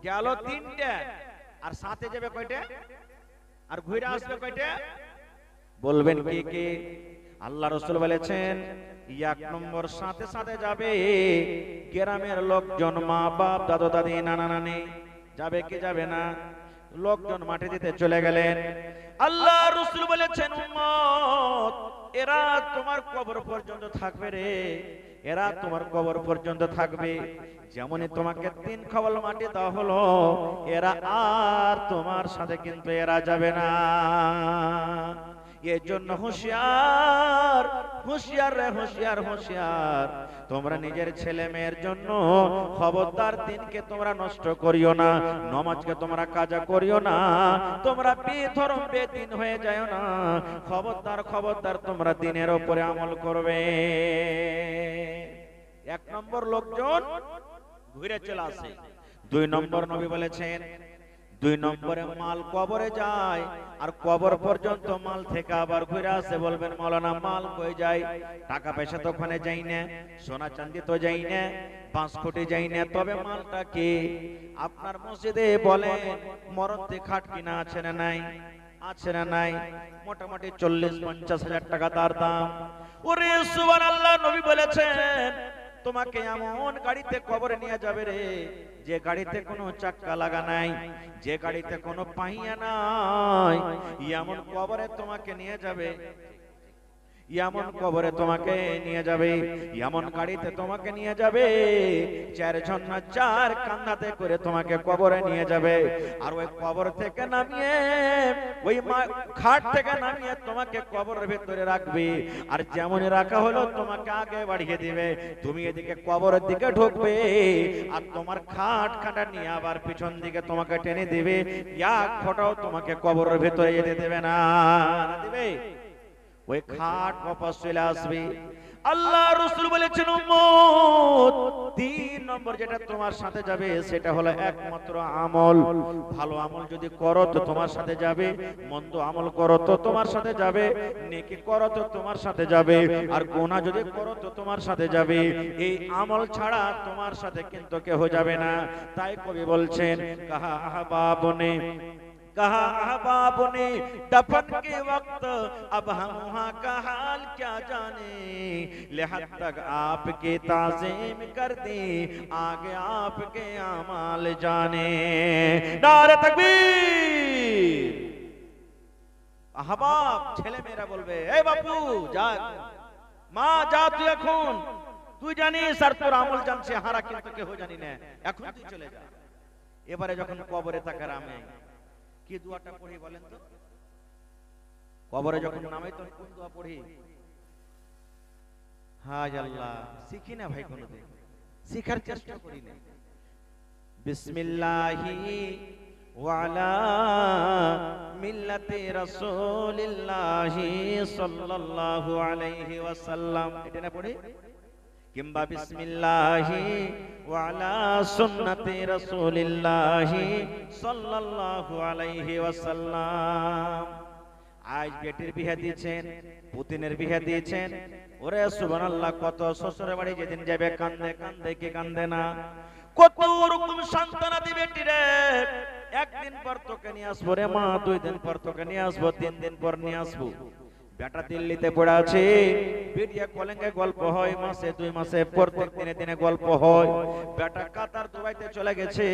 গেল তিনটা, আর সাথে যাবে কয়টা? আর ঘুরে আসবে কয়টা? বলবেন কি কি? আল্লাহ রাসূল বলেছেন এক নম্বর সাথে সাথে যাবে গ্রামের লোকজন, মা বাপ, দাদু দাদি, নানা নানি। যাবে কি যাবে না? লোকজন মাটি দিতে চলে গেলেন। আল্লাহ রাসূল বলেছেন উম্মত এরা তোমার কবর পর্যন্ত থাকবে রে, এরা তোমার কবর পর্যন্ত থাকবে। যেমনই তোমাকে তিন খাবল মাটি দেওয়া হলো, এরা আর তোমার সাথে কিন্তু এরা যাবে না। এর জন্য হুঁশিয়ার, হুঁশিয়ার রে, হুঁশিয়ার, হুঁশিয়ার। তোমরা নিজের ছেলে মেয়ের জন্য খবরদার দিনকে তোমরা নষ্ট করিও না, নামাজকে তোমরা কাজা করিও না, তোমরা বেধর্ম বেদিন হয়ে যাও না। খবরদার, খবরদার তোমরা দিনের উপরে আমল করবে। এক নম্বর লোকজন ঘুরে চলে আসে। দুই নম্বর নবী বলেছেন দুই নম্বরে মাল কবরে যায়, আর কবর পর্যন্ত মাল থেকে আবার ঘুরে আসে। বলবেন মাওলানা মাল কই যায়? টাকা পয়সা তো ওখানে যাই না, সোনা চাঁদি তো যাই না, 5 কোটি যাই না, তবে মালটা কি? আপনার মসজিদে বলেন মরতে খাট কিনা আছে না নাই? আছে না নাই? মোটামুটি 40-50 হাজার টাকা তার দাম। ওরে সুবহানাল্লাহ, নবী বলেছেন তোমাকে এমন গাড়িতে কবরে নিয়ে যাবে রে, যে গাড়িতে কোনো চাক্কা লাগা নাই, যে গাড়িতে কোনো পাহিয়া নাই, এমন কবরে তোমাকে নিয়ে যাবে, এমন কবরে তোমাকে নিয়ে যাবে, এমন গাড়িতে তোমাকে নিয়ে যাবে, 4 জন না 4 কান্নাতে করে তোমাকে কবরে নিয়ে যাবে। আর ওই কবর থেকে নামিয়ে, ওই খাট থেকে নামিয়ে তোমাকে কবরের ভিতরে রাখবে। আর যেমনই রাখা হলো তোমাকে আগে বাড়িয়ে দিবে, তুমি এদিকে কবরের দিকে ঢুকবে, আর তোমার খাটটা নিয়ে আবার পিছন দিকে তোমাকে টেনে দিবে। এক ফোঁটাও তোমাকে কবরের ভিতরে যেতে দেবে না। দিবে ওই খাট वापस চলে আসবে। আল্লাহ রাসূল বলেছেন উম্মত 3 নম্বর যেটা তোমার সাথে যাবে সেটা হলো একমাত্র আমল। ভালো আমল যদি করো তো তোমার সাথে যাবে, মন্দ আমল করো তো তোমার সাথে যাবে, নেকি করো তো তোমার সাথে যাবে, আর গুনাহ যদি করো তো তোমার সাথে যাবে। এই আমল ছাড়া তোমার সাথে কিন্তু কেউ যাবে না। তাই কবি বলছেন কাহা আহবাবনে, कहा अहबाब ने दफन के वक्त, अब हम वहाँ का हाल क्या जाने, लिहाज तक आपके ताज़ीम कर दी, आगे आपके आमाल जाने। नारे तकबीर। अहबाब ছেলে মেয়েরা বলবে এই বাপু যা, মা যা তুই এখন, তুই জানিস আর তোর আমল জানছে, হারা কিন্তু কেউ জানি না, এখন তুই চলে যা। এবারে যখন কবরে থাকার আমি কি দোয়াটা পড়ি বলেন তো? কবরে যখন নামাই তখন কোন দোয়া পড়ি? হায় আল্লাহ, শিখি না ভাই, কোনোদিন শিখার চেষ্টা করি না। বিসমিল্লাহি ওয়া আলা মিল্লাতি রাসূলিল্লাহি সাল্লাল্লাহু আলাইহি ওয়াসাল্লাম, এটা না পড়ি? কিংবা বিসমিল্লাহি ওয়া আলা সুন্নতি রাসূলিল্লাহি সাল্লাল্লাহু আলাইহি ওয়াসাল্লাম। আজ বেটির বিয়ে দিয়েছেন, পুতিনের বিয়ে দিয়েছেন, ওরে সুবহানাল্লাহ, কত শ্বশুরের বাড়ি যেদিন যাবে কান্দে কান্দে, কি কান্দে না? কত রকম সন্তানাদি বেটি রে, একদিন পর তোকে নিয়ে আসবো রে মা, 2 দিন পর তোকে নিয়ে আসবো, 3 দিন পর নিয়ে আসবো। বেটা দিল্লিতে পড়ে আছে, ভিডিও কলিংয়ে গল্প হয়, মাসে 2 মাসে প্রত্যেক দিনে দিনে গল্প হয়। বেটা কাতার দুবাইতে চলে গেছে,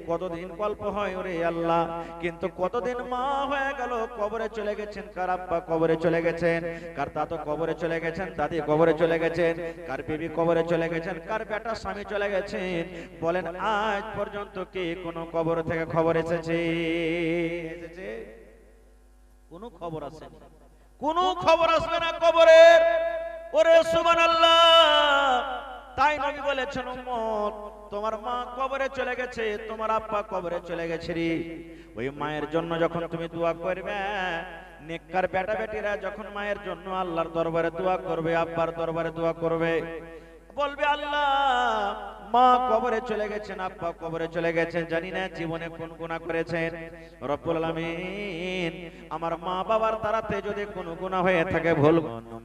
কতদিন গল্প হয় ওরে আল্লাহ। কিন্তু কতদিন মা হয়ে গেল, কবরে চলে গেছেন, কার আব্বা কবরে চলে গেছেন, কার দাদু কবরে চলে গেছেন, দাদি কবরে চলে গেছেন, কার বিবি কবরে চলে গেছেন, কার বেটা স্বামী চলে গেছেন। বলেন আজ পর্যন্ত কি কোনো কবর থেকে খবর এসেছে? কোনো খবর আসেনি, কোনো খবর আসবে না কবরের। ওরে সুবহানাল্লাহ, তাই নবী বলেছেন, উম্মত তোমার মা কবরে চলে গেছে, তোমার আব্বা কবরে চলে গেছে রে। ওই মায়ের জন্য যখন তুমি দোয়া করবে, নেককার বেটা বেটিরা যখন মায়ের জন্য আল্লাহর দরবারে দোয়া করবে, আব্বার দরবারে দোয়া করবে, বলবে আল্লাহ মা কবরে চলে গেছেন, আব্বা কবরে চলে গেছেন, জানি না জীবনে কোন গুনাহ করেছেন। রব্বুল আলামিন আমার মা বাবার তারাতে যদি কোনো গুনাহ হয়ে থাকে, ভুল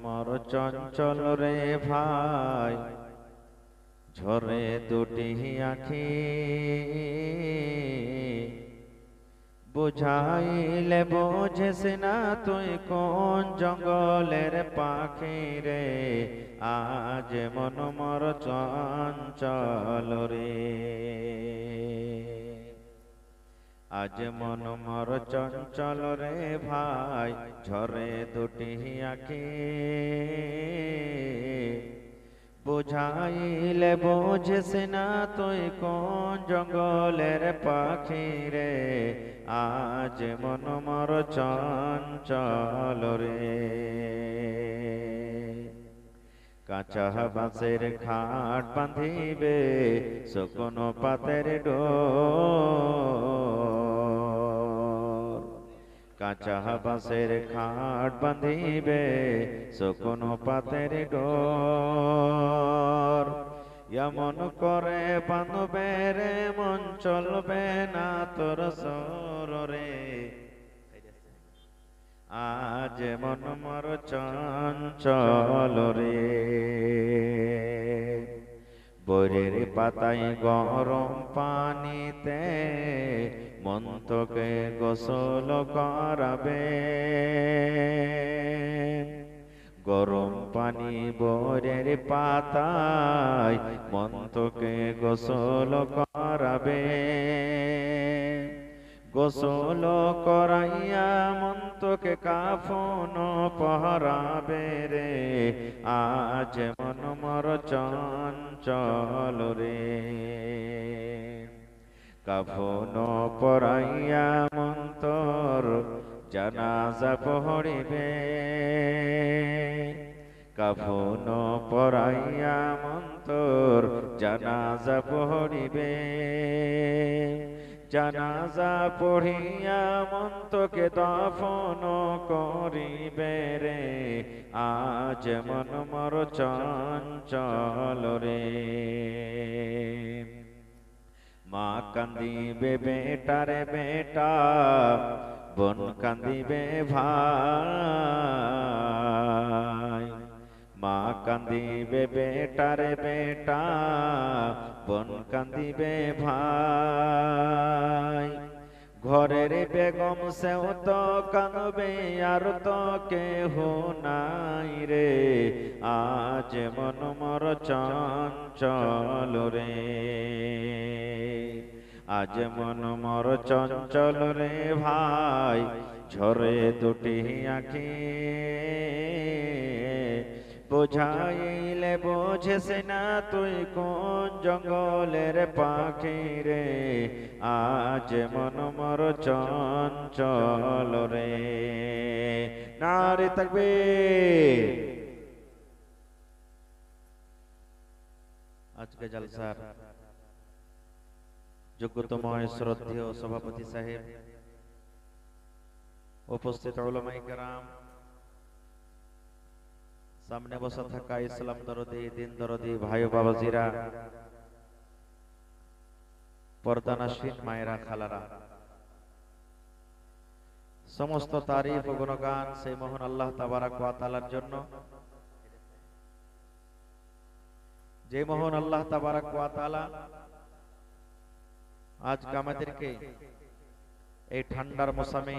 মর চঞ্চল রে ভাই, ঝরে দুটি আঁখি, বুঝাইলে বোঝেস না তুই কোন জঙ্গলের পাখি রে, আজ মন মর চঞ্চল রে, আজ মন মর চঞ্চল রে ভাই, ঝরে দুটি আঁখি, বুঝাইলে বোঝেস না তুই কোন জঙ্গলের পাখি রে, আজ মন মর চঞ্চল রে। কাঁচা বাঁশের খাট বাঁধিবে, শুকনো পাতের ডোর, কাঁচা বাঁশের খাট বাঁধিবে, শুকনো পাতের ডোর, এমন করে বাঁধবে রে মন চলবে না তোর সররে, আজ মন মর চঞ্চল রে। বরের পাতায় গরম পানিতে মন তোকে গোসল করাবে, গরম পানি বরের পাতায় মন তোকে গোসল করাবে, গোসল করাইয়া মন তোকে কাফন পহরাবে রে, আজ মন মর চঞ্চল রে। কাফন পরাইয়া মন তোর জানাজা পড়িবে, কাফন পরাইয়া মন তোর জানাজা পড়িবে, জানাজা পড়িয়া মন তোকে দাফন করিবে রে, আজ মন মর চঞ্চল রে। মা কান্দিবে বেটারে বেটা, বোন কান্দিবে ভাই, মা কান্দিবে বেটারে বেটা, বোন কান্দিবে ভাই, ঘরের বেগম সেও তো কাঁদবে, আর তো কেহ নাই রে, আজ মন মর চঞ্চল রে, আজ মন মর চঞ্চল রে ভাই, ঝরে দুটি আঁখি, বুঝাইলে বোঝেস না তুই কোন জঙ্গলের পাখি রে, আজ মন মর চঞ্চল রে। নারে তাকবীর। আজকে জলসার যোগ্যতম শ্রদ্ধেয় সভাপতি সাহেব, উপস্থিত উলামায়ে কেরাম, সামনে বসা থাকা ইসলাম দরদি, দিন দরদি ভাই ও বাবাজিরা, পর্দানাসীন মায়েরা, খালারা, সমস্ত তারিফ ও গুণগান সেই মহান আল্লাহ তাবারাক ওয়া তাআলার জন্য, যে মহান আল্লাহ তাবারাক ওয়া তাআলা আজকে আমাদেরকে এই ঠান্ডার মৌসুমে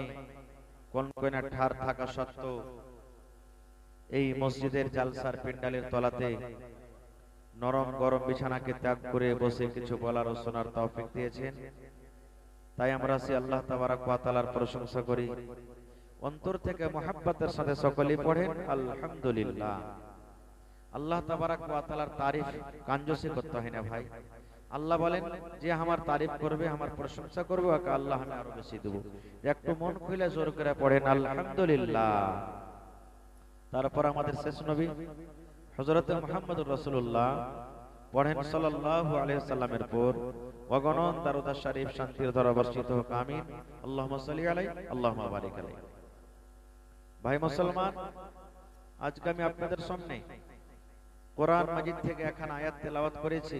কনকনে ঠার থাকা সত্ত্বেও এই মসজিদের জালসার প্যান্ডেলের তলাতে নরম গরম বিছানাকে ত্যাগ করে বসে কিছু বলার ও শোনার তৌফিক দিয়েছেন। তাই আমরা সেই আল্লাহ তাবারাক ওয়া তাআলার প্রশংসা করি, অন্তর থেকে মুহাব্বতের সাথে সকলেই পড়েন আলহামদুলিল্লাহ। আল্লাহ তাবারাক ওয়া তাআলার তারিফ কাঞ্জসি করতে হয় না ভাই। আল্লাহ বলেন যে আমার তারিফ করবে, আমার প্রশংসা করবে, ওকে আল্লাহ আমি আরো বেশি দেব। একটু মন খুলে জোর করে পড়েন আলহামদুলিল্লাহ। তারপর আমাদের শেষ নবী হযরত মুহাম্মদুর রাসূলুল্লাহ পড়েন সাল্লাল্লাহু আলাইহি সাল্লামের পর অগণন দরুদ শরীফ শান্তির ধারা বর্ষিত হোক, আমিন। আল্লাহুম্মা সাল্লি আলাইহি আল্লাহুম্মা বারিক আলাইহি। ভাই মুসলমান, আজকে আমি আপনাদের সামনে কোরআন মাজিদ থেকে একখানা আয়াত তেলাওয়াত করেছি,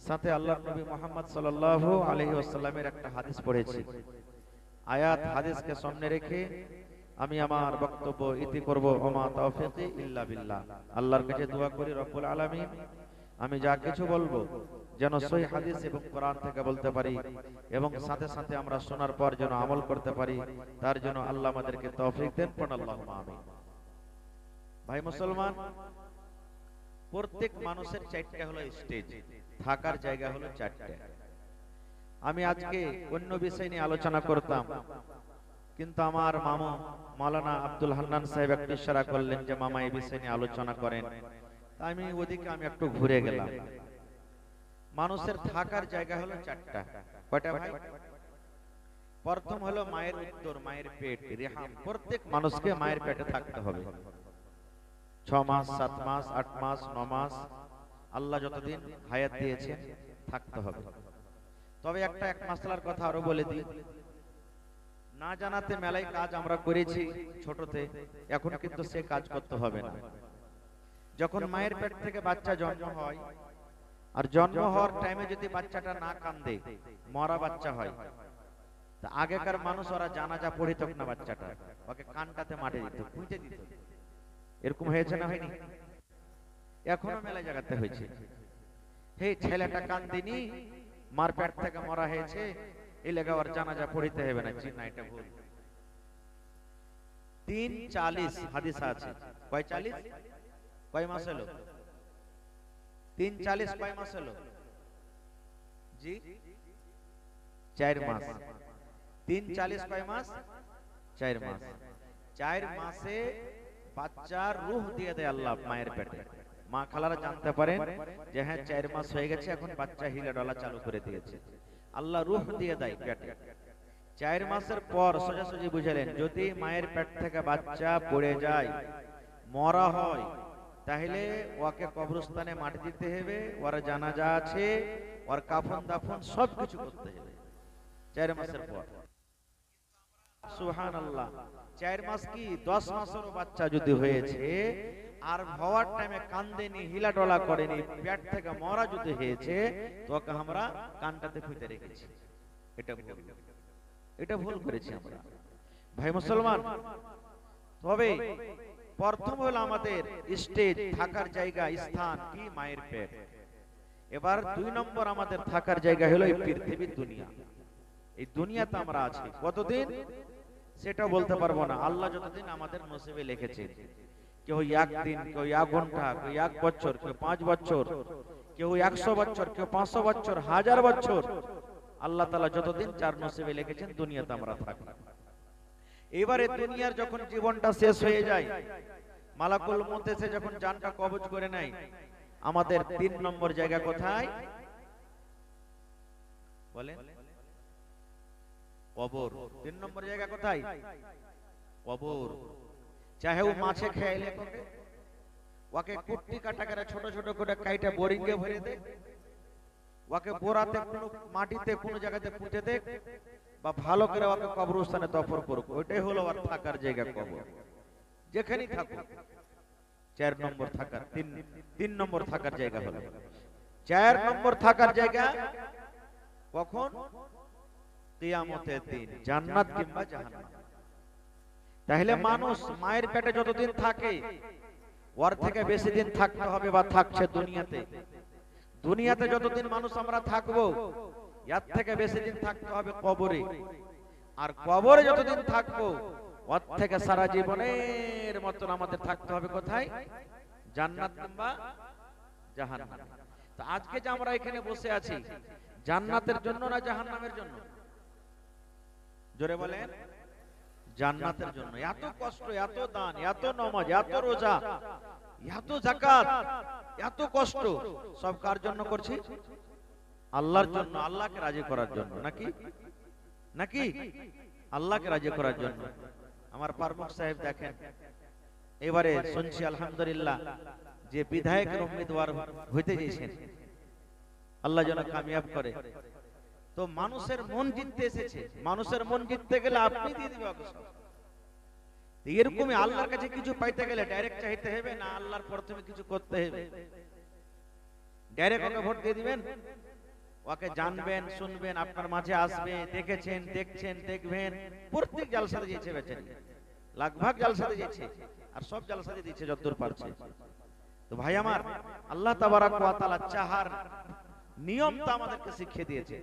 সাথে আল্লাহর নবী মুহাম্মদ সাল্লাল্লাহু আলাইহি ওয়াসাল্লামের একটা হাদিস পড়েছি। আয়াত হাদিসকে সামনে রেখে আমি আমার বক্তব্য ইতি করব। ওমা তাওফীকি ইল্লা বিল্লাহ। আল্লাহর কাছে দোয়া করি রব্বুল আলামিন আমি যা কিছু বলবো যেন সহিহ হাদিস এবং কোরআন থেকে বলতে পারি, এবং সাথে সাথে আমরা শোনার পর যেন আমল করতে পারি, তার জন্য আল্লাহ আমাদেরকে তৌফিক দেন। পড়ুন আল্লাহুম্মা আমিন। ভাই মুসলমান, প্রত্যেক মানুষের চারটা হলো স্টেজ, থাকার জায়গা হলো চারটা। আমি আজকে অন্য বিষয় নিয়ে আলোচনা করতাম, কিন্তু আমার মামু মাওলানা আব্দুল হান্নান সাহেব একটু ইশারা করলেন যে মামা এই বিষয় নিয়ে আলোচনা করেন। তাই আমি ওদিকে একটু ঘুরে গেলাম। মানুষের থাকার জায়গা হলো চারটা। কয়টা ভাই? প্রথম হলো মায়ের উদর, মায়ের পেট, রেহাম। প্রত্যেক মানুষকে মায়ের পেটে থাকতে হবে। 6 মাস, 7 মাস, 8 মাস, 9 মাস, আল্লাহ যতদিন হায়াত দিয়েছেন থাকতে হবে। তবে এক মাসলার কথা আরো বলে দিই, না জানাতে মেলাই কাজ আমরা করেছি ছোটতে, এখন কিন্তু সে কাজ করতে হবে না। যখন মায়ের পেট থেকে বাচ্চা জন্ম হয়, আর জন্ম হওয়ার টাইমে যদি বাচ্চাটা না কান্দে, মরা বাচ্চা হয়, তা আগেকার মানুষ ওরা জানাজা পড়িত না, বাচ্চাটা ওকে কানটাতে মাটি দিত, পুঁতে দিত। এরকম হয়েছে না হয়নি? এখনো মেলা জায়গাতে হয়েছে। হে ছেলেটা কান্দিনি, মার পেট থেকে মরা হয়েছে, এই লেগে ওর জানাজা পড়িতে হবে না। না, এটা ভুল। 3:40 হাদিস আছে। কয় 40? কয় মাস হলো? 3:40 কয় মাস হলো? জি 4 মাস। 3:40 কয় মাস? 4 মাস। 4 মাসে বাচ্চার রূহ দিয়ে দেয় আল্লাহ মায়ের পেটে। মা খালারা জানতে পারেন যে হ্যাঁ 4 মাস হয়ে গেছে, এখন বাচ্চা হিলা ডলা চালু করে দিয়েছে। আল্লাহ রূহ দিয়ে দেয় পেটে। 4 মাসের পর সোজাসুজি বুঝালেন, যদি মায়ের পেট থেকে বাচ্চা পড়ে যায়, মরা হয়, তাহলে ওকে কবরস্থানে মাটি দিতে হবে, ওর জানাজা আছে, ওর কাফন দাফন সব কিছু করতে হবে 4 মাসের পর। সুবহানাল্লাহ। 4 মাস কি 10 মাসের বাচ্চা যদি হয়েছে আর হওয়ার টাইমে কান্দেনি, হিলাডলা করেনি, পেট থেকে মরা যদি হয়েছে, তোকে আমরা কানটাতে ফুঁতে রেখেছি। এটা ভুল করেছি আমরা ভাই মুসলমান। তবে প্রথম হলো আমাদের স্টেজ, থাকার জায়গা, স্থান কি? মায়ের পেট। এবার 2 নম্বর আমাদের থাকার জায়গা হলো এই পৃথিবীর দুনিয়া। এই দুনিয়াতে আমরা আছি কতদিন সেটা বলতে পারবো না, আল্লাহ যতদিন আমাদের নসিবে লিখেছে। কেউ 1 দিন, কেউ 1 ঘন্টা, কেউ 1 বছর, কেউ 5 বছর, কেউ 100 বছর, কেউ 500 বছর, 1000 বছর। আল্লাহ তাআলা যতদিন যার নসিবে লিখেছেন দুনিয়াতে আমরা থাকি। এবারে দুনিয়ার যখন জীবনটা শেষ হয়ে যায়, মালাকুল মউত এসে যখন জানটা কবজ করে নেয়, আমাদের 3 নম্বর জায়গা কোথায় বলেন? কবর। 3 নম্বর জায়গা কোথায়? কবর। চাহে ও মাছে খেয়াইলে ওকে কুট্টি কাটা করে ছোট ছোট করে কাইটা বোরিংয়ে ভরে দে, ওকে বোরাতে কোনো মাটিতে কোনো জায়গাতে পুঁতে দে, বা ভালো করে ওকে কবরস্থানে দফন করুক। ওইটাই হলো আর থাকার জায়গা কবর, যেখানেই থাকুক। 4 নম্বর থাকার 3 নম্বর থাকার জায়গা হলো 4 নম্বর থাকার জায়গা কখন? কিয়ামতের দিন, জান্নাত কিংবা জাহান্নাম। তাহলে মানুষ মায়ের পেটে যতদিন থাকে ওর থেকে বেশি দিন থাকতে হবে বা থাকছে দুনিয়াতে। দুনিয়াতে যতদিন মানুষ আমরা থাকবো এর থেকে বেশি দিন থাকতে হবে কবরে। আর কবরে যতদিন থাকবো ওর থেকে সারা জীবনের মতন আমাদের থাকতে হবে কোথায়? জান্নাত কিংবা জাহান্নাম। তো আজকে যে আমরা এখানে বসে আছি জান্নাতের জন্য না জাহান্নামের জন্য? জোরে বলেন। জান্নাতের জন্য। এত কষ্ট, এত দান, এত নামাজ, এত রোজা, এত যাকাত, এত কষ্ট সব কার জন্য করছি? আল্লাহর জন্য, আল্লাহকে রাজি করার জন্য। নাকি নাকি আল্লাহকে রাজি করার জন্য। আমার প্রমুখ সাহেব দেখেন, এবারে শুনছি আলহামদুলিল্লাহ যে বিধায়কের উম্মিদওয়ার হইতে যাচ্ছেন, আল্লাহ যেন কামিয়াব করে। তো মানুষের মন জিততে এসেছে। মানুষের মন জিততে গেলে আপনি দিয়ে দিবে ওকে সব। এরকমই আল্লাহর কাছে কিছু পাইতে গেলে ডাইরেক্ট চাইতে হবে না, আল্লাহর প্রথমে কিছু করতে হবে। ডাইরেক্ট ওকে ভোট দিয়ে দিবেন, ওকে জানবেন, শুনবেন, আপনার মাঝে আসবে, দেখেছেন, দেখছেন, দেখবেন। প্রত্যেক জালসাতে দিয়েছে বেচারি, লাগভাগ জালসাতে দিয়েছে, আর সব জালসাতে দিয়েছে যতদূর পারছে। তো ভাই আমার, আল্লাহ তাবারাক ওয়া তাআলা চাহার নিয়মটা আমাদেরকে শিখিয়ে দিয়েছে।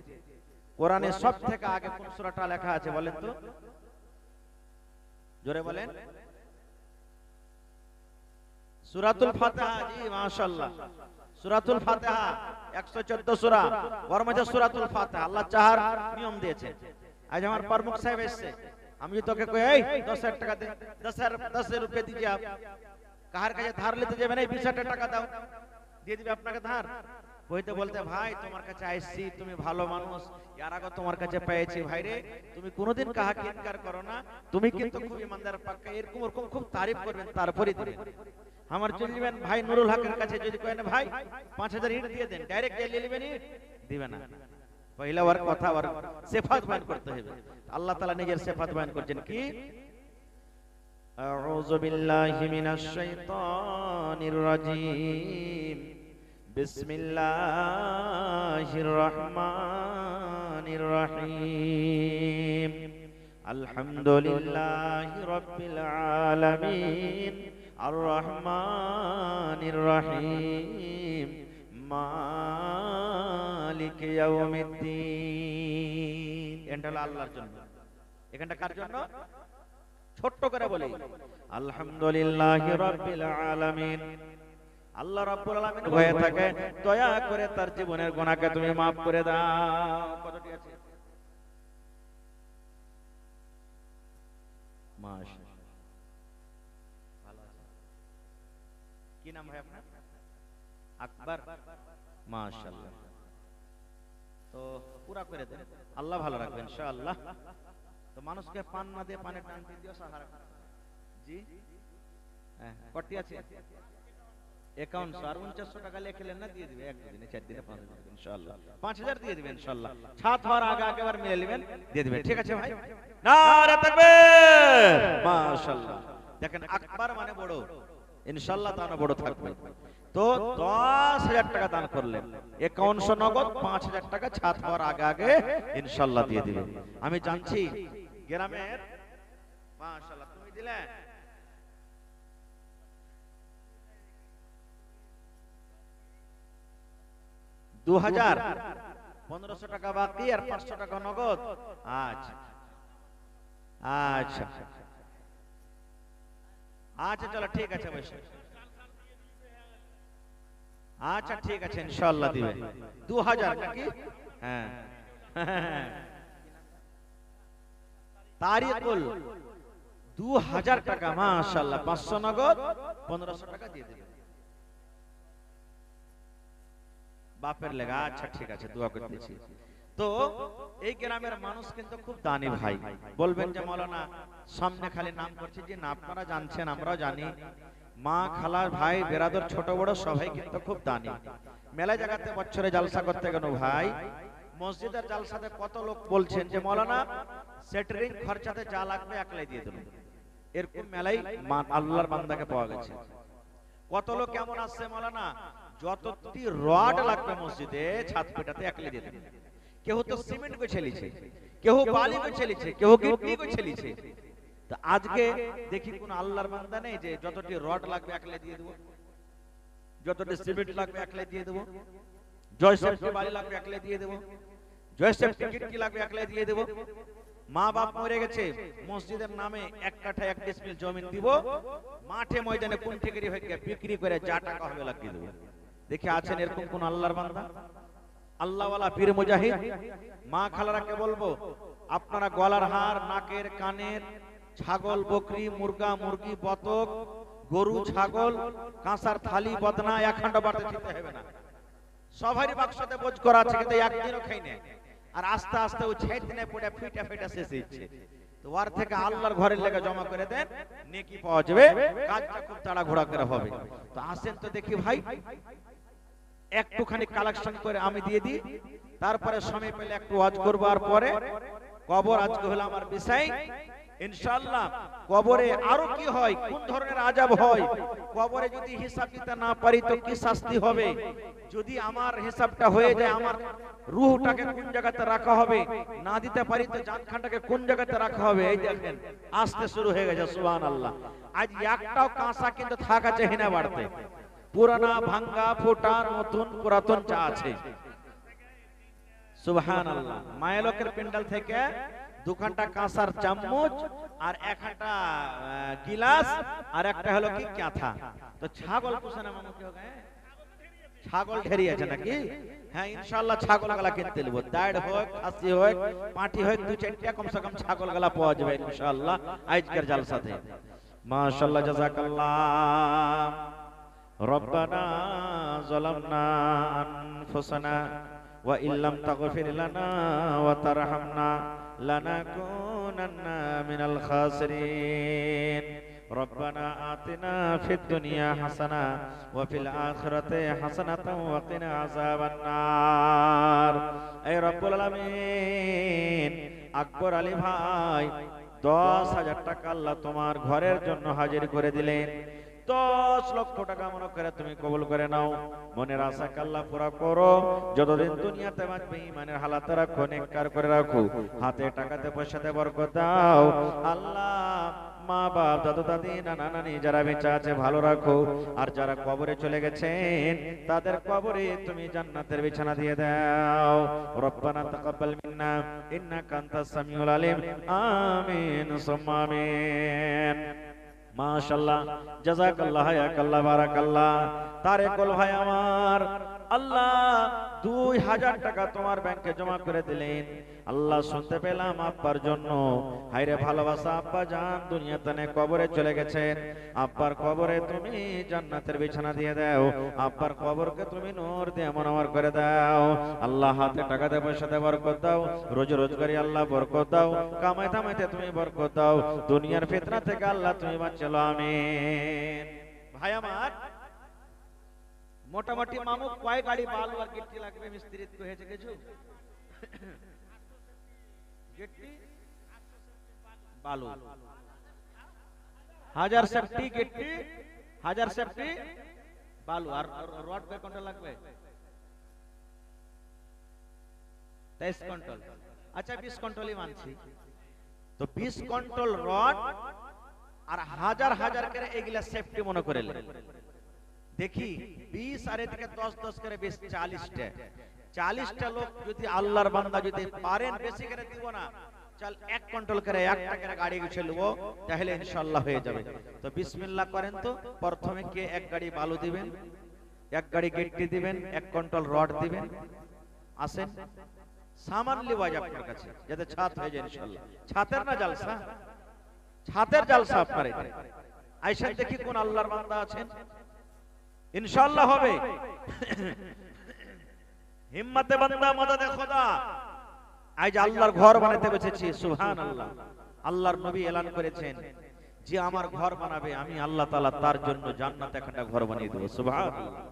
কোরআনে সব থেকে আগে কোন সূরাটা লেখা আছে বলেন তো? জোরে বলেন। সূরাতুল ফাতিহা। জি মাশাআল্লাহ, সূরাতুল ফাতিহা 114 সূরা, ওর মধ্যে সূরাতুল ফাতিহা আল্লাহ চাহার নিয়ম দিয়েছে। আজ আমার প্রমুখ সাহেব এসেছে, আমি তোকে কই এই 10,000 টাকা দে, 10,000 रुपए दीजिए आप। কার কাছে ধার নিতে যাবেন, এই 20,000 টাকা দাও, দিয়ে দিবে আপনাকে ধার। কইতে বলতে ভাই তোমার কাছে আইছি, তুমি ভালো মানুষ, এর আগে তোমার কাছে পেয়েছি ভাই রে, তুমি কোনোদিন কাহাকে ইনকার করো না, তুমি কিন্তু খুব ইমানদার পাক্কা, এরকম ওরকম খুব তারিফ করবেন, তারপরে দিবেন। আমার চলে যাবেন ভাই নুরুল হকের কাছে, যদি কয় না ভাই 5,000 ইট দিয়ে দেন, ডাইরেক্ট দিয়ে নেবেন, দিবে না। পয়লা ওর কথা ওর সিফাত বয়ান করতে হবে। আল্লাহ তাআলা নিজের সিফাত বয়ান করছেন কি? আউযু বিল্লাহি মিনাশ শাইতানির রাজীম, বিসমিল্লাহির রহমানির রহিম, আলহামদুলিল্লাহি রাব্বিল আলামিন, আর রহমানির রহিম, মালিক ইয়াউমিদ্দিন। এটা হলো আল্লাহর জন্য। এখানটা কার জন্য? ছোট্ট করে বলি, আলহামদুলিল্লাহি রাব্বিল আলামিন। আল্লাহ রাব্বুল আলামিন হয়ে থাকে, দয়া করে তার জীবনের গুনাহকে তুমি maaf করে দাও। কতটি আছে? মাশাআল্লাহ, ভালো আছে। কি নাম ভাই আপনার? আকবর। মাশাআল্লাহ। তো পুরা করে দেন, আল্লাহ ভালো রাখবেন ইনশাআল্লাহ। তো মানুষকে পান না দিয়ে পানে টানতে দিও সাহারা। জি হ্যাঁ, কটি আছে? 51 আর 4900 টাকা লিখলেন না, দিয়ে দিবে 1 দিনে 4 দিনে 5 দিনে ইনশাআল্লাহ। 5000 দিয়ে দিবেন ইনশাআল্লাহ। ছাত হওয়ার আগে আগেবার মিলে নেবেন, দিয়ে দিবেন। ঠিক আছে ভাই? নারে তাকবীর। মাশাআল্লাহ। দেখেন আকবর মানে বড়, ইনশাআল্লাহ তাআলা বড় থাকবে। তো 10,000 টাকা দান করলেন, 5100 নগদ, 5000 টাকা ছাত হওয়ার আগে আগে ইনশাআল্লাহ দিয়ে দিবেন। আমি জানছি গ্রামের, মাশাআল্লাহ তুমি দিলে 2000, 1500 টাকা বাকি আর 500 টাকা নগদ। আচ্ছা আচ্ছা আচ্ছা, চলো ঠিক আছে বসে। আচ্ছা ঠিক আছে ইনশাআল্লাহ দিবেন 2000 নাকি? হ্যাঁ তারিকুল 2000 টাকা মাশাআল্লাহ, 500 নগদ, 1500 টাকা দিয়ে দিবেন বাপের লেগা। আচ্ছা ঠিক আছে, দোয়া করতেছি। তো এই গ্রামের মানুষ কিন্তু খুব দানি ভাই। বলবেন যে মাওলানা সামনে খালি নাম করছে, যে না আপনারা জানছেন আমরাও জানি, মা খালা ভাই বেরাদর ছোট বড় সবাই কিন্তু খুব দানি। মেলা জায়গাতে বছরে জালসা করতে গেল ভাই, মসজিদের জালসাতে কত লোক বলছেন যে মাওলানা সেটারিং খরচাতে যা লাগবে একলাই দিয়ে দেব। এরকম মেলাই আল্লাহর বান্দাকে পাওয়া গেছে। কত লোক কেমন আসছে মাওলানা, যতটি রড লাগবে মসজিদে ছাদ পেটাতে একলাই দিয়ে দেব। কেউ তো সিমেন্ট গুছে লিছে, কেউ বালি গুছে লিছে, কেউ গিট্টি গুছে লিছে। তো আজকে দেখি কোন আল্লাহর বান্দা নেই যে যতটি রড লাগবে একলাই দিয়ে দেব, যতটি সিমেন্ট লাগবে একলাই দিয়ে দেব, জয়সেফটি বালি লাগবে একলাই দিয়ে দেব, জয়সেফটি গিট্টি লাগবে একলাই দিয়ে দেব। মা বাপ মরে গেছে, মসজিদের নামে এক কাঠা 1 ডিসমিল জমি দিব, মাঠে ময়দানে কুণ্ঠিগিরি হয়ে বিক্রি করে যা টাকা হবে লাগিয়ে দেব। দেখি আছেন এরকম কোন আল্লাহর বান্দা? আল্লাহওয়ালা পীর মুজাহিদ মা খালারাকে বলবো, আপনারা গলার হার, নাকের কানের, ছাগল বকরি, মুরগা মুরগি, বতক, গরু ছাগল, কাঁসার থালি বদনা একখান্ড বাড়তে দিতে হবে না। সবারই বাক্সতে বোঝ করা আছে, কিন্তু একদিনও খাই না। আর আস্তে আস্তে ও ছেদ দিনে পড়ে ফিটা ফিটা শেষ হচ্ছে। তো ওর থেকে আল্লাহর ঘরের লেগে জমা করে দেন, নেকি পাওয়া যাবে, কাজটা খুব তাড়াহুড়া করে হবে। তো আসেন তো দেখি ভাই, একটুখানি কালেকশন করে আমি দিয়ে দিই, তারপরে সময় পেলে একটু ওয়াজ করবো। আর পরে কবর আজকে হলো আমার বিষয় ইনশাআল্লাহ। কবরে আরো কি হয়, কোন ধরনের আযাব হয়, কবরে যদি হিসাব দিতে না পারি তো কি শাস্তি হবে, যদি আমার হিসাবটা হয়ে যায় আমার রূহটাকে কোন জায়গাতে রাখা হবে, না দিতে পারি তো জানখানটাকে কোন জায়গাতে রাখা হবে। এই দেখেন আসতে শুরু হয়ে গেছে, সুবহানাল্লাহ। আজ একটাও কাঁসা কিন্তু থাকা চাই না বাড়তে, পুরানা ভাঙ্গা ফোটার মতন পুরাতন চা আছে, সুবহানাল্লাহ। মায়েলোকের প্যান্ডেল থেকে 2 ঘন্টা কাঁসার চামচ আর 1 ঘন্টা গিলাস আর একটা হলো কি ক্যাথা। তো ছাগল পোষানো মানুষ কি হবে? ছাগল ঢেরি আছে নাকি? হ্যাঁ ইনশাআল্লাহ ছাগল গলা কিনতে নেব, দাঁড় হোক, খাসি হোক, পাটি হোক, 2-4টা কমসে কম ছাগল গলা পাওয়া যাবে ইনশাআল্লাহ আজকের জালসাতে। মাশাআল্লাহ, জাযাকাল্লাহ। রব্বানা যালামনা আনফুসানা ওয়া ইল্লাম তাগফির লানা ওয়া তারহামনা লানাকুনান্না মিনাল খাসিরিন। রব্বানা আতিনা ফিদ দুনিয়া হাসানা ওয়া ফিল আখিরাতি হাসানাতাও ওয়া কিনা আযাবান নার। হে রব্বুল আলামিন, আকবর আলী ভাই 10,000 টাকা আল্লাহ তোমার ঘরের জন্য হাজির করে দিলেন। 10 লক্ষ টাকা মনে করে তুমি কবুল করে নাও। মনের আশা আল্লাহ পুরা করো। যতদিন দুনিয়াতে বাঁচবে ইমানের হালাতে রাখো, নেককার করে রাখো, হাতে টাকাতে পয়সাতে বরকত দাও আল্লাহ। মা বাপ, দাদু দাদি, নানা নানি যারা বেঁচে আছে ভালো রাখো, আর যারা কবরে চলে গেছেন তাদের কবরে তুমি জান্নাতের বিছানা দিয়ে দাও। রব্বানা তাকাব্বাল মিন্না ইন্নাকা আনতাস সামিউল আলিম। আমিন সুম্মা আমিন। মাশাআল্লাহ, জাযাকাল্লাহ, হায়াকাল্লাহ, বারাকাল্লাহ। তারেকুল ভাই আমার আল্লাহ 2000 টাকা তোমার ব্যাংকে জমা করে দিলেন। আল্লাহ শুনতে পেলাম আব্বার জন্য, হায়রে ভালোবাসা আব্বা জান দুনিয়াতে নেই, কবরে চলে গেছেন। আব্বার কবরে তুমি জান্নাতের বিছানা দিয়ে দাও, আব্বার কবরকে তুমি নূর দিয়ে মুনাওয়ার করে দাও আল্লাহ। হাতে টাকাতে পয়সাতে বরকত দাও, রোজ রোজগারি আল্লাহ বরকত দাও, কামাই দামাইতে তুমি বরকত দাও, দুনিয়ার ফিতনা থেকে আল্লাহ তুমি বাঁচালো, আমিন। ভাই আমার মোটামুটি মামু কয় গাড়ি বালু আর গিট্টি লাগবে মিস্ত্রিত হয়েছে কিছু? গিট্টি বালু 1000 সেফটি গিট্টি, 1000 সেফটি বালু, আর রড কয় কুইন্টাল লাগবে? 23 কুইন্টাল। আচ্ছা 20 কুইন্টালই মানছি। তো 20 কুইন্টাল রড আর 1000 করে এগুলা সেফটি মনে করে দেখি 20 আর এদিকে 10 করে 20, 40টা লোক যদি আল্লাহর বান্দা যদি পারেন, বেশি করে দিব না, চল 1 কুইন্টাল করে 1 টাকার গাড়ি গুছিয়ে নেব, তাহলে ইনশাআল্লাহ হয়ে যাবে। তো বিসমিল্লাহ করেন তো। প্রথমে কে 1 গাড়ি বালু দিবেন, 1 গাড়ি গিট্টি দিবেন, 1 কুইন্টাল রড দিবেন। আসেন সামান লিওয়াজ আপনার কাছে, যাতে ছাদ হয়ে যায় ইনশাআল্লাহ। ছাদের না জালসা, ছাদের জালসা আপনার এটা। আইসেন দেখি কোন আল্লাহর বান্দা আছেন, ইনশাআল্লাহ হবে। হিম্মতে বান্দা মদদে খোদা, আজ আল্লাহর ঘর বানাতে বসেছি, সুবহানাল্লাহ। আল্লাহর নবী এলান করেছেন যে আমার ঘর বানাবে, আমি আল্লাহ তাআলা তার জন্য জান্নাতে একটা ঘর বানিয়ে দেব, সুবহানাল্লাহ।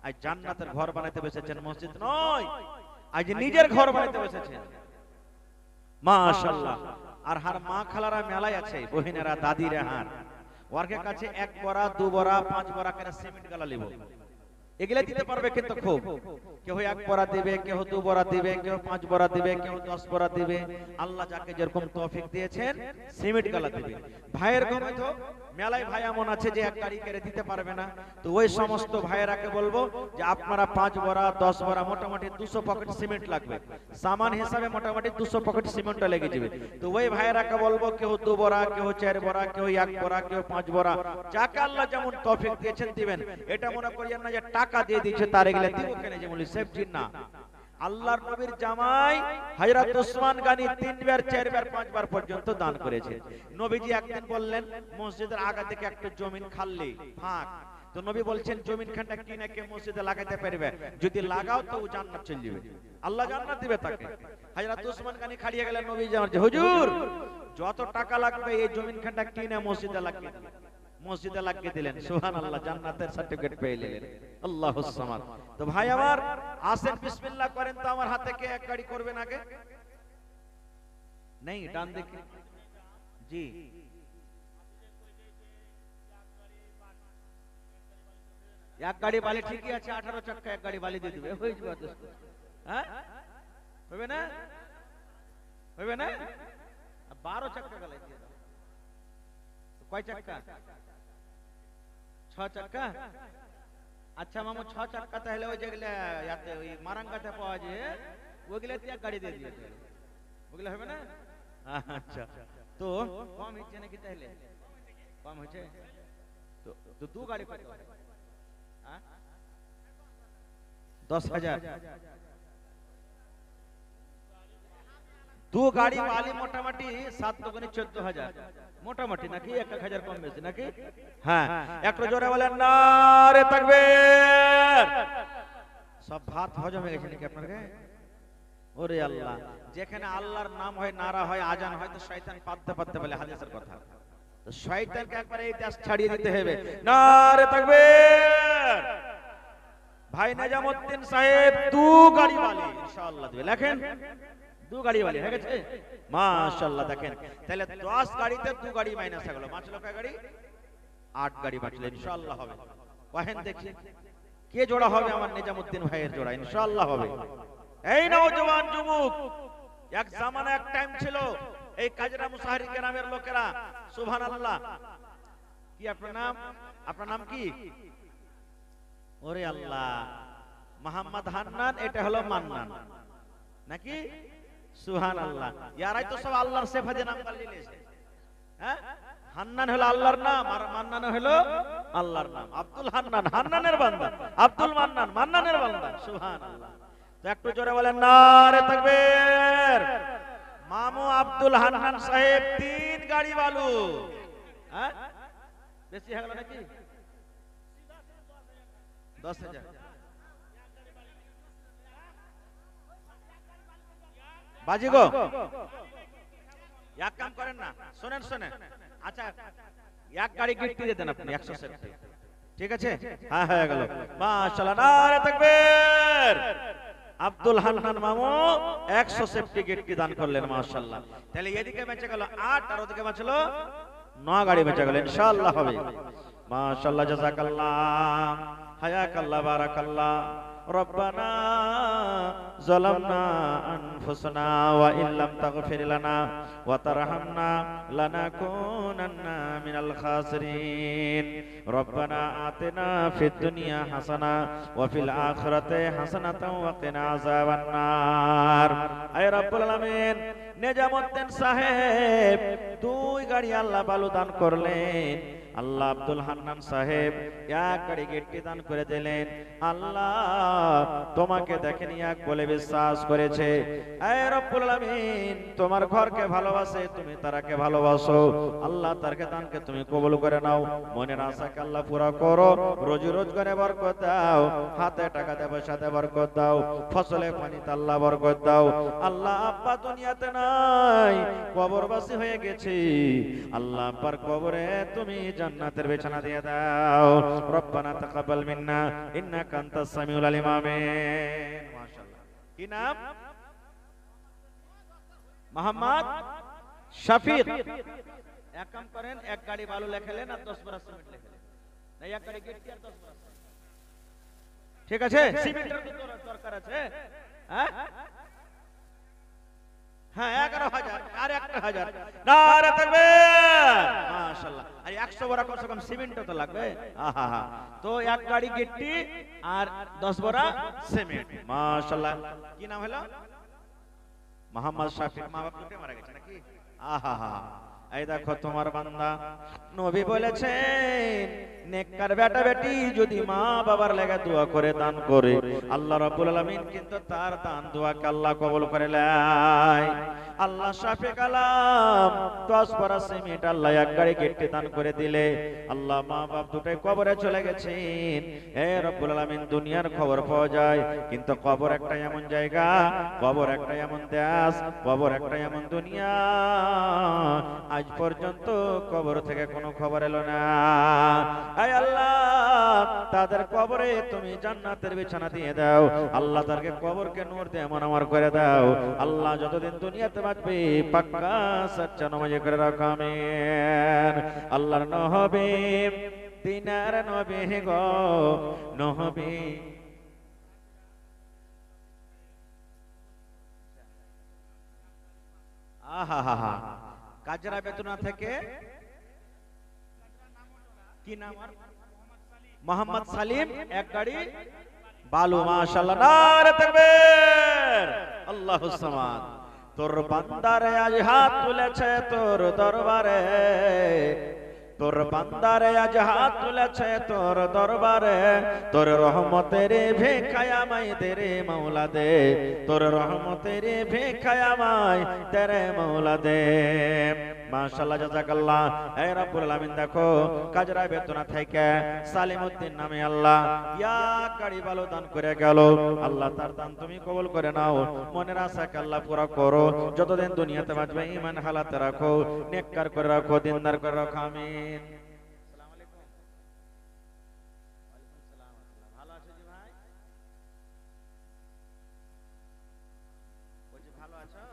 আজ জান্নাতের ঘর বানাতে বসেছেন, মসজিদ নয়, আজ নিজের ঘর বানাতে বসেছেন, মাশাআল্লাহ। আর হার মা খালারা মেলায় আছে, বহিনেরা দাদিরা, হার ওয়ার্কে কাছে 1 বড়া 2 বড়া 5 বড়া করে সিমেন্ট গালা লিব, এগুলা দিতে পারবে কিন্তু খুব, কেউ 1 বড়া দিবে, কেউ 2 বড়া দিবে, কেউ 5 বড়া দিবে, কেউ 10 বড়া দিবে, আল্লাহ যাকে যেরকম তৌফিক দিয়েছেন সিমেন্ট গালা দিবে। ভাইয়ের ঘরে তো মেলায় ভাই এমন আছে যে 1 গাড়ি করে দিতে পারবে না, তো ওই সমস্ত ভাইয়েরাকে বলবো যে আপনারা 5 বড়া 10 বড়া মোটামুটি 200 পকেট সিমেন্ট লাগবে, সামান হিসাবে মোটামুটি 200 পকেট সিমেন্ট লেগে যাবে। তো ওই ভাইয়েরাকে বলবো কেউ 2 বড়া, কেউ 4 বড়া, কেউ 1 বড়া, কেউ 5 বড়া, যাকে আল্লাহ যেমন তৌফিক দিয়েছেন দিবেন। এটা মনে করিয়েন না যে টাকা দিয়ে দিয়েছে তার এগুলা দিব কেন, যেমন সেফটি না। আল্লাহর নবীর জামাই হযরত ওসমান গনি 3 বার 4 বার 5 বার পর্যন্ত দান করেছে। নবীজি একদিন বললেন মসজিদের আগা থেকে একটা জমিন খালি ফাঁক, তো নবী বলছেন জমিনখানটা কিনে কে মসজিদে লাগাতে পারবে, যদি লাগাও তো ও জান্নাত চলে যাবে, আল্লাহ জান্নাত দিবে তাকে। হযরত ওসমান গনি খাড়িয়ে গেলেন, নবী জানাচ্ছে হুজুর যত টাকা লাগবে এই জমিনখানটা কিনে মসজিদে লাগিয়ে দিন, মসজিদে লাগিয়ে দিলেন, সুবহানাল্লাহ, জান্নাতের সার্টিফিকেট পেয়ে নিলেন, আল্লাহুস সামাদ। তো ভাই আমার আসেন বিসমিল্লাহ করেন তো, আমার হাতে কে 1 গাড়ি করবেন আগে, নেই ডান দেখে জি, এক গাড়ি বালি ঠিকই আছে, 18 চাক্কা 1 গাড়ি বালি দিয়ে দিবে, হয়ে যাবে দোস্ত, হ্যাঁ হবে না, হবে না, 12 চাক্কা গালাই দিয়ে দাও, কয় চাক্কা, 6 চাক্কা, আচ্ছা মামু 6 চাক্কা তাহলে ওই যেগুলা ইয়াতে ওই মারাঙ্গাতে পাওয়া যায় ওইগুলাতে 1 গাড়ি দিয়ে দিও, ওইগুলা হবে না, আচ্ছা তো কম হচ্ছে নাকি, তাহলে কম হচ্ছে তো 2 গাড়ি কত, হ্যাঁ 10,000, 2 গাড়ি বালি মোটামুটি 7 দুগুণে 14,000 মোটামুটি নাকি, 1,000 কম বেশি নাকি, হ্যাঁ একটু জোরে বলেন নারে তাকবীর। সব ভাত হজম হয়ে গেছে নাকি আপনাকে, ওরে আল্লাহ, যেখানে আল্লাহর নাম হয়, নারা হয়, আজান হয়, তো শয়তান পাততে পাততে বলে হাদিসের কথা, তো শয়তানকে একবার এই দেশ ছাড়িয়ে দিতে হবে, নারে তাকবীর। ভাই নিজামউদ্দিন সাহেব 2 গাড়ি বালি ইনশাআল্লাহ দিবে, লেখেন 2 গাড়ি বালি হয়ে গেছে, মাশাআল্লাহ। দেখেন তাহলে 10 গাড়িতে 2 গাড়ি মাইনাস হয়ে গেল, বাঁচলো কয় গাড়ি, 8 গাড়ি বাঁচলো ইনশাআল্লাহ হবে। ওহেন দেখি কে জোড়া হবে, আমার নিজামউদ্দিন ভাইয়ের জোড়া ইনশাআল্লাহ হবে। এই নওজওয়ান যুবক, এক জামানা এক টাইম ছিল এই কাজরা মুসাহারি গ্রামের লোকেরা, সুবহানাল্লাহ। কি আপনার নাম, আপনার নাম কি, ওরে আল্লাহ, মোহাম্মদ হান্নান, এটা হলো মান্নান নাকি, সুবহানাল্লাহ। ইয়ারাই তো সব আল্লাহর সিফাতে নাম গাল নিয়েছে, হ্যাঁ হান্নান হলো আল্লাহর নাম আর মান্নান হলো আল্লাহর নাম। আব্দুল হান্নান হান্নানের বান্দা, আব্দুল মান্নান মান্নানের বান্দা, সুবহানাল্লাহ। তো একটু জোরে বলেন নারে তাকবীর। মামু আব্দুল হান্নান সাহেব 3 গাড়ি বালু, হ্যাঁ বেশি হয়ে গেল নাকি, 10,000 বাজি গো, এক কাম করেন না, শুনেন শুনেন, আচ্ছা 1 গাড়ি গিফট দিয়ে দেন আপনি 100 সেফটি, ঠিক আছে, হ্যাঁ হয়ে গেল, মাশাআল্লাহ, নারে তাকবীর। আব্দুল হান্নান মামু 100 সেফটি গিফট দান করলেন, মাশাআল্লাহ। তাহলে এদিকে বেঁচে গেল 8 আর ওদিকে বাঁচলো 9 গাড়ি বেঁচে গেল, ইনশাআল্লাহ হবে, মাশাআল্লাহ, জাযাকাল্লাহ, হায়াকাল্লাহ, বারাকাল্লাহ। রব্বানা যালামনা আনফুসানা ওয়া ইল্লাম তাগফির লানা ওয়া তারহামনা লানাকুনান্না মিনাল খাসিরিন। রব্বানা আতিনা ফিদ দুনিয়া হাসানা ওয়া ফিল আখিরাতি হাসানাতাও ওয়া কিনা আযাবান নার। আয় রব্বুল আলামিন, নিজামউদ্দিন সাহেব 2 গাড়ি আল্লাহ বালু দান করলেন, আল্লাহ আব্দুল হান্নান সাহেব এক গাড়ি গেটটি দান করে দিলেন। আল্লাহ তোমাকে দেখেনি এক বলে বিশ্বাস করেছে। এই রব্বুল আলামিন তোমার ঘরকে ভালোবাসে, তুমি তারাকে ভালোবাসো। আল্লাহ তারকে দানকে তুমি কবুল করে নাও, মনের আশাকে আল্লাহ পুরা করো, রোজি রোজগারে বরকত দাও, হাতে টাকাতে পয়সাতে বরকত দাও, ফসলে পানিতে আল্লাহ বরকত দাও। আল্লাহ আব্বা দুনিয়াতে নাই, কবরবাসী হয়ে গেছে। আল্লাহ আব্বার কবরে তুমি জান্নাতের বিছানা দিয়ে দাও। রব্বানা তাকাব্বাল মিন্না ইন্নাকা আনতাস সামিউল আলিম। আমিন। মাশাআল্লাহ। কি নাম? মোহাম্মদ শফিক। এক কাম করেন, এক গাড়ি বালু লেখালেন আর 10 বড়া সিমেন্ট লেখালেন, না এক গাড়ি গিট্টি আর 10 বড়া। ঠিক আছে, সিমেন্টের তো দরকার আছে। হ্যাঁ হ্যাঁ, 11,000 আর 1,000। নারে তাকবীর। মাশাআল্লাহ। আর 100 বড়া কমসে কম সিমেন্টও তো লাগবে। আহা, তো এক গাড়ি গিট্টি আর 10 বড়া সিমেন্ট। মাশাআল্লাহ। কি নাম হলো? মোহাম্মদ শফিক। মা বাপ দুটো মারা গেছে নাকি? আহা, এই দেখো তোমার বান্দা। নবী বলেছেন নেককার বেটা বেটি যদি মা বাবার লেগে দোয়া করে দান করে, আল্লাহ রাব্বুল আলামিন কিন্তু তার দান দোয়াকে আল্লাহ কবুল করে নেয়। আল্লাহ শফিক আলম 10 বড়া সিমেন্ট আল্লাহ এক গাড়ি গিট্টি দান করে দিলে, আল্লাহ মা বাপ দুটোই কবরে চলে গেছেন। হে রব্বুল আলামিন, দুনিয়ার খবর পাওয়া যায়, কিন্তু কবর একটা এমন জায়গা, কবর একটা এমন দেশ, কবর একটা এমন দুনিয়া, আজ পর্যন্ত কবর থেকে কোনো খবর এলো না। আয় আল্লাহ, তাদের কবরে তুমি জান্নাতের বিছানা দিয়ে দাও। আল্লাহ তাদেরকে কবরকে নূর দিয়ে এমন আমার করে দাও। আল্লাহ যতদিন দুনিয়াতে বাঁচবে পাক্কা সচ্চা নামাজি করে রাখো। আমিন। আল্লাহর নবী দিনার নবী গো নবী। আহা, কাজরা বেতুনা থেকে কি নাম? আর মোহাম্মদ সালিম এক গাড়ি বালু। মাশাআল্লাহ। নারে তাকবীর। আল্লাহুস সামাদ। তোর বান্দারে আজ হাত তুলেছে তোর দরবারে, তোর বান্দারে আজ হাত তুলেছে তোর দরবারে, তোর রহমতের ভিখায় আমায় দে রে মাওলা দে, তোর রহমতের ভিখায় আমায় দে রে মাওলা দে। মাশাআল্লাহ, জাযাকাল্লাহ। এই রব্বুল আলামিন দেখো কাজরা বেতনা থেকে সালিমউদ্দিন নামে আল্লাহ ইয়া গাড়ি বালু দান করে গেল। আল্লাহ তার দান তুমি কবুল করে নাও, মনের আশাকে আল্লাহ পুরা করো। যতদিন দুনিয়াতে বাঁচবে ঈমান হালাতে রাখো, নেককার করে রাখো, দিনদার করে রাখো। আমিন। আসসালামু আলাইকুম। ওয়ালাইকুম আসসালাম। ভালো আছো জি ভাই? বলছি ভালো আছো?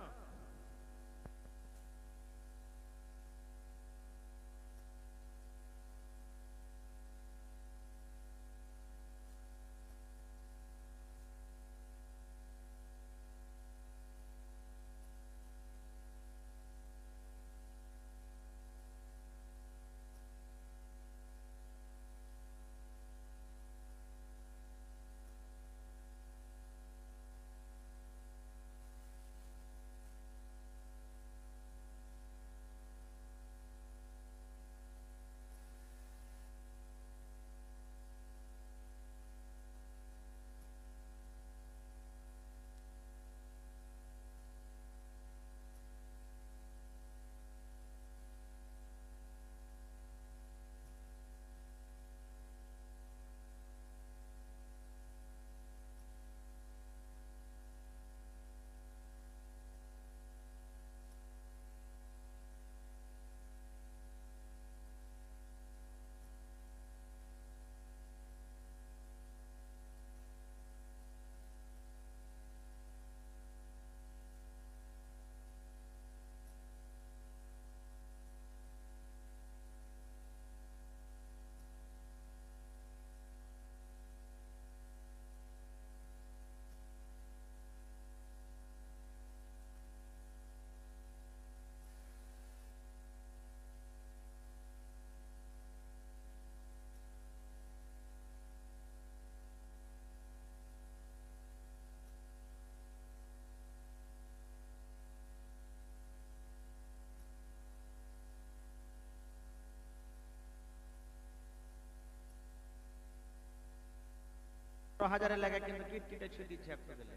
1000 লাগে কিন্তু কিটকিটে ছুটি দিচ্ছে একটু দিলে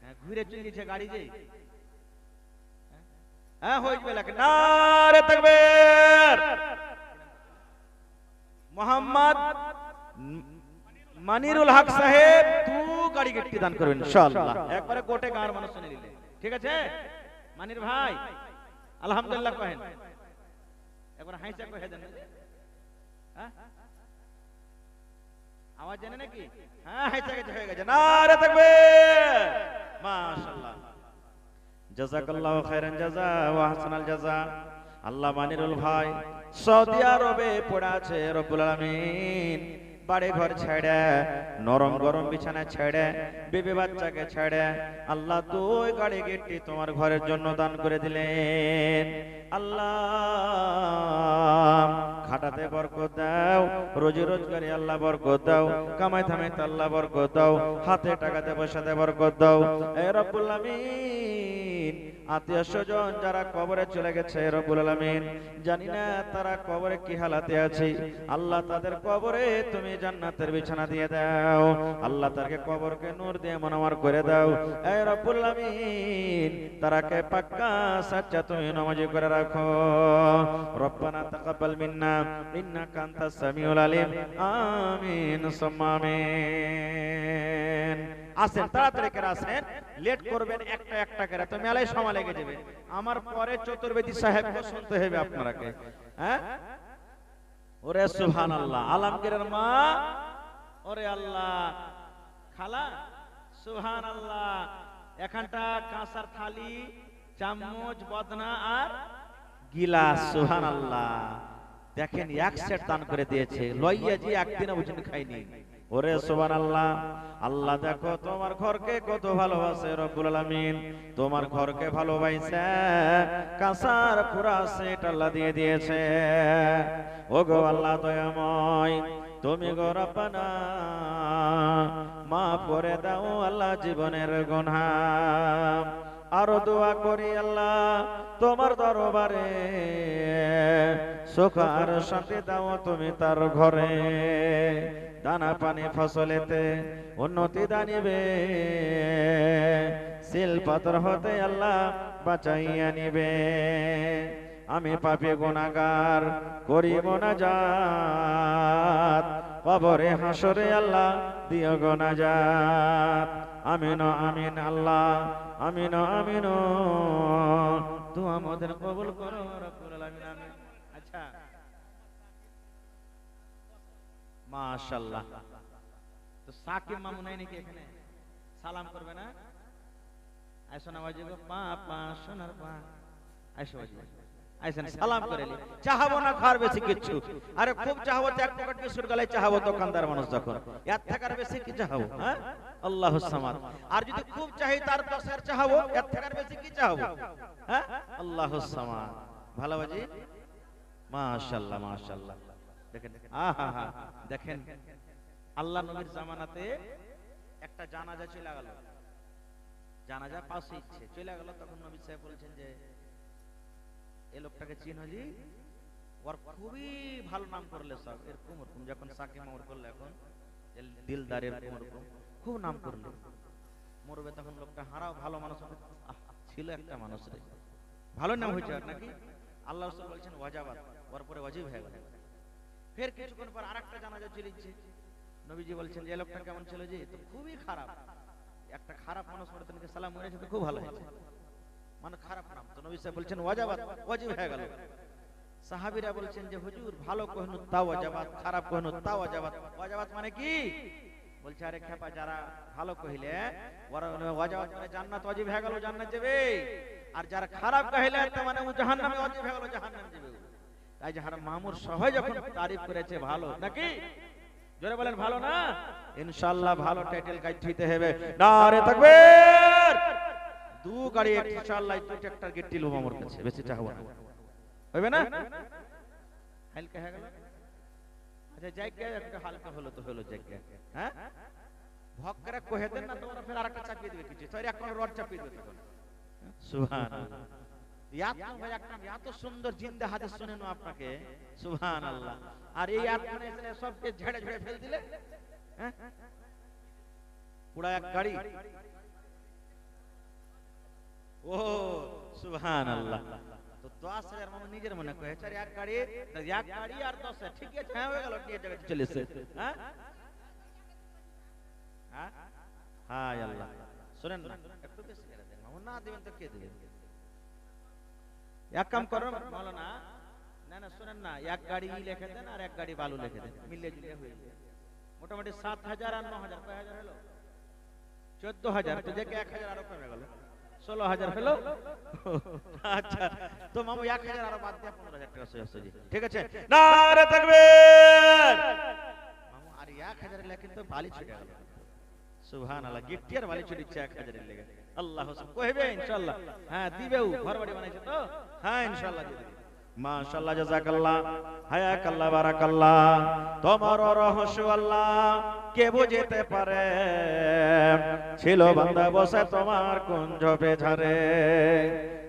হ্যাঁ ঘুরে চলে গেছে গাড়ি যে হ্যাঁ হইবে লাগে নারে তাকবীর মোহাম্মদ মানিরুল হক সাহেব 2 গাড়ি গিফট দান করবেন ইনশাআল্লাহ একবারে কোটে গাঁর মানুষ শুনে নিলে ঠিক আছে মানির ভাই আলহামদুলিল্লাহ কহেন একবার হাইসা কহে দেন হ্যাঁ আওয়াজ জানে নাকি হ্যাঁ হাইসা গেছে হয়ে গেছে নারে তাকবীর মাশাআল্লাহ জাযাকাল্লাহু খাইরান জাযা ওয়া হাসানাল জাযা আল্লাহ মানিরুল ভাই সৌদি আরবে পড়ে আছে রব্বুল আলামিন বাড়ি ঘর ছেড়ে নরম গরম বিছানা ছেড়ে বিবি বাচ্চাকে ছেড়ে আল্লাহ 2 গাড়ি গিফট তোমার ঘরের জন্য দান করে দিলেন আল্লাহ খাটাতে বরকত দাও রোজি রোজগারে আল্লাহ বরকত দাও কামাই থামাইতে আল্লাহ বরকত দাও হাতে টাকাতে পয়সাতে বরকত দাও এ রব্বুল আলামিন আত্মীয় স্বজন যারা কবরে চলে গেছে রব্বুল আলামিন জানি না তারা কবরে কি হালাতে আছে আল্লাহ তাদের কবরে তুমি জান্নাতের বিছানা দিয়ে দাও আল্লাহ তাদেরকে কবরকে নূর দিয়ে মনোয়ার করে দাও এ রব্বুল আলামিন তারাকে পাক্কা সাচ্চা তুমি নামাজি করে রাখো রব্বানা তাকাব্বাল মিন্না ইন্নাকা আনতাস সামিউল আলিম আমিন সুম্মা আমিন আসেন তাড়াতাড়ি করে আসেন লেট করবেন একটা একটা করে তো মেলায় সময় লেগে যাবে আমার পরে চতুর্বেদী সাহেবকে শুনতে হবে আপনারাকে হ্যাঁ ওরে সুবহানাল্লাহ আলমগীরের মা ওরে আল্লাহ খালা সুবহানাল্লাহ এখানটা কাঁসার থালি চামচ বদনা আর গিলাস সুবহানাল্লাহ দেখেন এক সেট দান করে দিয়েছে লইয়া জি একদিনও বুঝিনি খাইনি ওরে সুবহানাল্লাহ আল্লাহ দেখো তোমার ঘরকে কত ভালোবাসে রব্বুল আলামিন তোমার ঘরকে ভালোবাসে কাঁসার পুরা সেট আল্লাহ দিয়ে দিয়েছে ওগো আল্লাহ দয়াময় তুমি গো রব্বানা মাফ করে দাও আল্লাহ জীবনের গুনাহ আরো দোয়া করি আল্লাহ তোমার দরবারে সুখ আর শান্তি দাও তুমি তার ঘরে দানা পানি ফসলেতে উন্নতি দানিবে সিল পাথর হতে আল্লাহ বাঁচাইয়া নিবে আমি পাপী গুনাহগার করি মুনাজাত কবরে হাসরে আল্লাহ দিও গো নাজাত আমিন আমিন আল্লাহ আমিন আমিন তুমি আমাদের কবুল করো রব্বুল আলামিন আমিন আচ্ছা মাশাআল্লাহ তো সাকিব মামু নাই নাকি এখানে সালাম করবে না আইসো না বাজিগো পা পা সোনার পা আইসো বাজিগো আইসেন সালাম করেলি চাহাবো না খার বেশি কিছু আরে খুব চাহাবো এক প্যাকেট বিস্কুট গলাই চাহাবো দোকানদার মানুষ যখন এর থাকার বেশি কি চাহাবো হ্যাঁ আল্লাহুস সামাদ আর যদি খুব চাই তার 10 এর চাহাবো এর থাকার বেশি কি চাহাবো হ্যাঁ আল্লাহুস সামাদ ভালো বাজি মাশাআল্লাহ মাশাআল্লাহ দেখেন আহা দেখেন আল্লাহ নবীর জামানাতে একটা জানাজা চলে গেল জানাজা পাশে ইচ্ছে চলে গেল তখন নবী সাহেব বলছেন যে এই লোকটাকে চিনো জি ওর খুবই ভালো নাম করলে সব এরকম এরকম যখন সাকিব মামুর করলে এখন দিলদারের এরকম খুব নাম করলে মরবে তখন লোকটা হারাও ভালো মানুষ ছিল একটা মানুষ রে ভালো নাম হয়েছে আর নাকি আল্লাহ রাসূল বলছেন ওয়াজাবাত ওর পরে ওয়াজিব হয়ে গেল ফের কিছুক্ষণ পর আরেকটা জানাজা চলেছে নবীজি বলছেন যে লোকটা কেমন ছিল জি তো খুবই খারাপ একটা খারাপ মানুষ মরে তনকে সালাম করেছে তো খুব ভালো হয়েছে মানে খারাপ নাম তো নবী সাহেব বলছেন ওয়াজাবাত ওয়াজিব হয়ে গেল সাহাবীরা বলছেন যে হুজুর ভালো কহনু তা ওয়াজাবাত খারাপ কহনু তা ওয়াজাবাত ওয়াজাবাত মানে কি বলছে আরে খেপা যারা ভালো কইলে ওয়াজাবাত মানে জান্নাত ওয়াজিব হয়ে গেল জান্নাত যাবে আর যারা খারাপ কইলে তো মানে ও জাহান্নামে ওয়াজিব হয়ে গেল জাহান্নাম যাবে তাই যারা মামুর সবাই যখন তারিফ করেছে ভালো নাকি জোরে বলেন ভালো না ইনশাআল্লাহ ভালো টাইটেল গাইড হইতে হবে নারে তাকবীর 2 গাড়ি ইনশাআল্লাহ 2 ট্রাক্টর গিফট দিলো মামুর কাছে বেশি চাহবো না হবে না হালকা হয়ে গেল আচ্ছা জায়গা একটা হালকা হলো তো হলো জায়গা হ্যাঁ ভক করে কহে দেন না তোমরা ফের আরেকটা চাপিয়ে দিবে কিছু তাই একটা রড চাপিয়ে দিবে তখন সুবহানাল্লাহ এত সুন্দর জিন্দা হাদিস শুনেন আপনাকে সুবহানাল্লাহ আর এই আয়াত মানে সবকে ঝেড়ে ঝেড়ে ফেল দিলে পুরা এক গাড়ি। ও সুবহানাল্লাহ। তো 10,000 মামা নিজের মনে কয়ে চার এক গাড়ি আর 10,000 ঠিক আছে, হ্যাঁ হয়ে গেল, নিয়ে জায়গায় চলেছে। হ্যাঁ হ্যাঁ হায় আল্লাহ। শুনেন না, একটু বেশি করে দেন মামা, না দিবেন তো কে দিবেন? এক কাম করুন মাওলানা, না না শুনেন না, এক গাড়ি লিখে দেন আর এক গাড়ি বালু লিখে দেন, মিলিয়ে জুলিয়ে হয়ে যাবে। মোটামুটি 7,000 আর 9,000 কয় হাজার হলো? 14,000। তো দেখে 1,000 আরো কমে গেল, 16,000 হলো। আচ্ছা তো মামু 1,000 আরো বাদ দিয়ে 15,000 টাকা সহজ। ঠিক আছে, নারে তাকবীর। মামু আর 1,000 লেখে তো বালি ছুটে গেল। সুবহানাল্লাহ, গিফট আর বালি ছুটিছে 1,000 এর লেগে। আল্লাহ কইবে ইনশাআল্লাহ। হ্যাঁ দিবেও, ঘর বাড়ি বানাইছে তো। হ্যাঁ ইনশাআল্লাহ দিবে। মাশাআল্লাহ, জাযাকাল্লাহ, হায়াকাল্লাহ, বারাকাল্লাহ। তোমার রহস্য আল্লাহ কে বুঝতে পারে, ছিল বান্দা বসে তোমার কুঞ্জ পেছারে।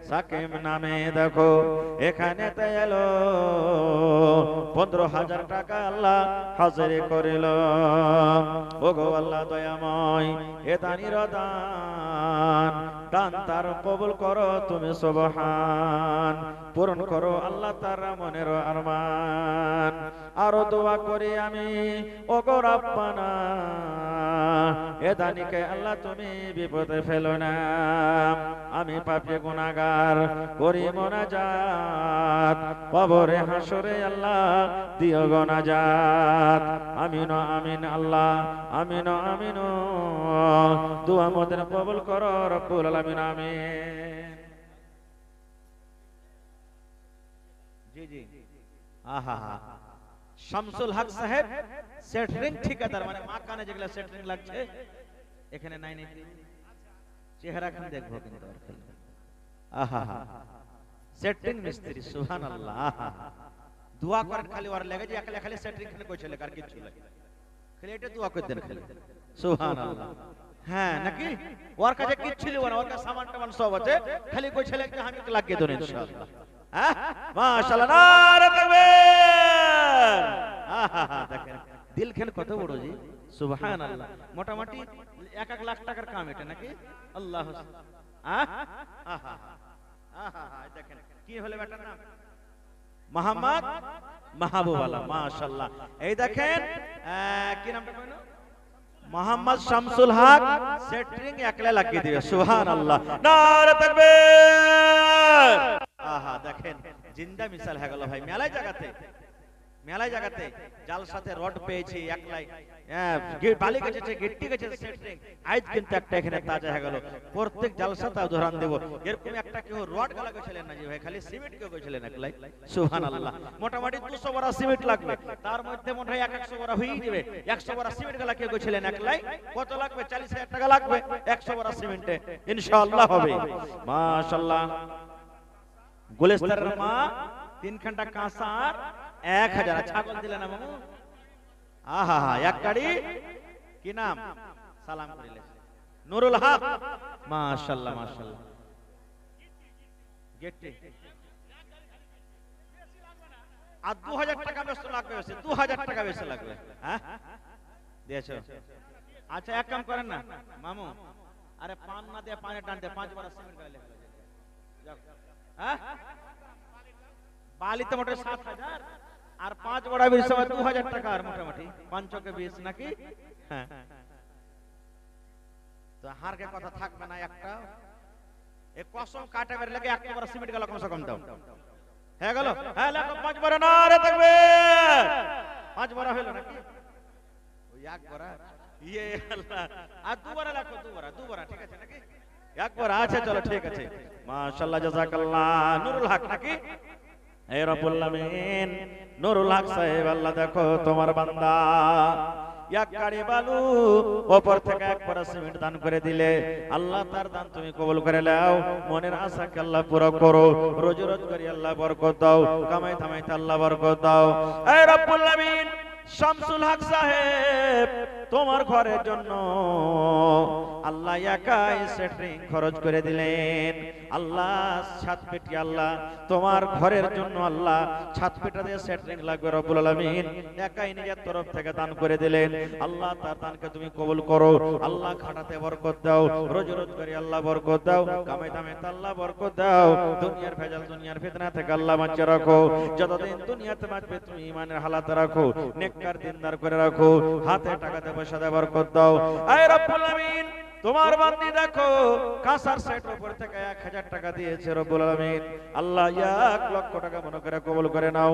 সাকিম নামে দেখো এখানে তে এলো, 15,000 টাকা আল্লাহ হাজির করিল। ওগো আল্লাহ দয়াময়, এ দানির দান, দান তার কবুল করো তুমি সুবহান। পূরণ করো আল্লাহ তার মনের আরমান। আরো দোয়া করি আমি ওগো রব্বানা, এ দানিকে আল্লাহ তুমি বিপদে ফেলো না। আমি পাপী গুনাহগার করি মোনাজাত, কবরে হাসরে আল্লাহ দিও গো নাজাত। আমিন আমিন আল্লাহ, আমিন আমিন। দোয়া মোদের কবুল করো রব্বুল আলামিন, আমিন। জি জি, আহা হা। শামসুল হক সাহেব সেটরিং ঠিকাদার, মানে মা কানে যেগুলা সেটরিং লাগছে এখানে নাই নাই, চেহারা খান দেখবো কিন্তু। আহা হা, সেটরিং মিস্ত্রি, সুবহানাল্লাহ। আহা, দোয়া করেন খালি ওর লাগে যে একলা খালি সেটরিং খানে কইছে লাগে আর কিছু লাগে, খালি এটা দোয়া করে দেন খালি। সুবহানাল্লাহ। হ্যাঁ নাকি ওর কাছে কিচ্ছু ছিল না, ওর কাছে সামান টামান সব আছে, খালি কইছে লাগে আমি লাগিয়ে দেব ইনশাআল্লাহ। হ্যাঁ মাশাআল্লাহ, নারে তাকবীর। আহা হা, দেখেন দিল খেল কত বড় জি, সুবহানাল্লাহ। মোটামুটি 1 লাখ টাকার কাম এটা নাকি? আল্লাহ। আহা আহা আহা, দেখেন কি হলো বেটার নাম? মোহাম্মদ মাহবুব আলম, মাশাআল্লাহ। এই দেখেন কি নামটা কইলো? মোহাম্মদ শামসুল হক সেটরিং একলা লাগিয়ে দিবে, সুবহানাল্লাহ, নারে তাকবীর। আহা দেখেন জিন্দা মিসাল হয়ে গেল ভাই। মেলায় জায়গাতে জাল সাথে রড পেয়েছি একলাই, বালি গেছে গিট্টি গেছে সেটরিং, আজ কিন্তু একটা এখানে তাজা হয়ে গেল। প্রত্যেক জালসাতে উদাহরণ দেব, এরকম একটা কেউ রড গলা গেছিলেন না জি ভাই, খালি সিমেন্ট কেউ গেছিলেন একলাই, সুবহানাল্লাহ। মোটামুটি 200 বড়া সিমেন্ট লাগবে, তার মধ্যে মনে হয় 100 বড়া হয়ে যাবে। 100 বড়া সিমেন্ট গলা কেউ গেছিলেন একলাই, কত লাগবে? 40,000 টাকা লাগবে 100 বড়া সিমেন্টে, ইনশাআল্লাহ হবে। মাশাআল্লাহ। গুলিস্তানের মা 3 ঘন্টা কাঁসার 1,000 ছাগল দিলেন না মামু? আহা হা, এক গাড়ি। কি নাম? সালাম করিলে নুরুল হক, মাশাআল্লাহ মাশাআল্লাহ। গেটে আর 2,000 টাকা বেশি লাগবে, 2,000 টাকা বেশি লাগবে। হ্যাঁ দিয়েছো? আচ্ছা এক কাম করেন না মামু, আরে পান না দিয়ে পানে টান দিয়ে 5 বার সিমেন্ট গালে যাও। হ্যাঁ বালিতে মোটে 7,000 আর 5 বড়া 2,000 টাকা, আর মোটামুটি 5 চকে 20 নাকি? হ্যাঁ তো হারকে কথা থাকবে না একটা। এই কসম কাটে বের লাগে 1 বড়া সিমেন্ট গেল কমসে কম দাও হয়ে গেল। হ্যাঁ লাগো 5 বড়া, না রে থাকবে 5 বড়া হলো নাকি? ওই 1 বড়া ইয়ে আল্লাহ, আর 2 বড়া লাগো, 2 বড়া ঠিক আছে নাকি? 1 বড়া আচ্ছা চলো ঠিক আছে। মাশাআল্লাহ, জাযাকাল্লাহ। নুরুল হক নাকি? হে রব্বুল আমিন, নুরুল হক সাহেব আল্লাহ দেখো তোমার বান্দা এক গাড়ি বালু উপর থেকে 1 বড়া সিমেন্ট দান করে দিলে, আল্লাহ তার দান তুমি কবুল করে নাও। মনের আশাকে আল্লাহ পুরো করো, রোজি রোজগারি আল্লাহ বরকত দাও, কামাই থামাইতে আল্লাহ বরকত দাও। হে রব্বুল আমিন, শামসুল হক সাহেব তোমার ঘরের জন্য আল্লাহ একাই সেটিং খরচ করে দিলেন। আল্লাহ ছাদ পেটি, আল্লাহ তোমার ঘরের জন্য আল্লাহ ছাদ পেটা দিয়ে সেটিং লাগবে, রব্বুল আলামিন একাই নিজের তরফ থেকে দান করে দিলেন। আল্লাহ তার দানকে তুমি কবুল করো। আল্লাহ খাটাতে বরকত দাও, রোজি রোজগারে আল্লাহ বরকত দাও, কামাই দামেতে আল্লাহ বরকত দাও, দুনিয়ার ভেজাল দুনিয়ার ফিতনা থেকে আল্লাহ বাঁচিয়ে রাখো। যতদিন দুনিয়াতে বাঁচবে তুমি ঈমানের হালাতে রাখো, নেককার দিনদার করে রাখো, হাতে টাকাতে পয়সাতে বরকত দাও। আয় রব্বুল আলামিন তোমার বান্দি দেখো কাসার সেটের উপর থেকে 1000 টাকা দিয়েছে রব্বুল আলামিন, আল্লাহ 1 লক্ষ টাকা মনে করে কবুল করে নাও,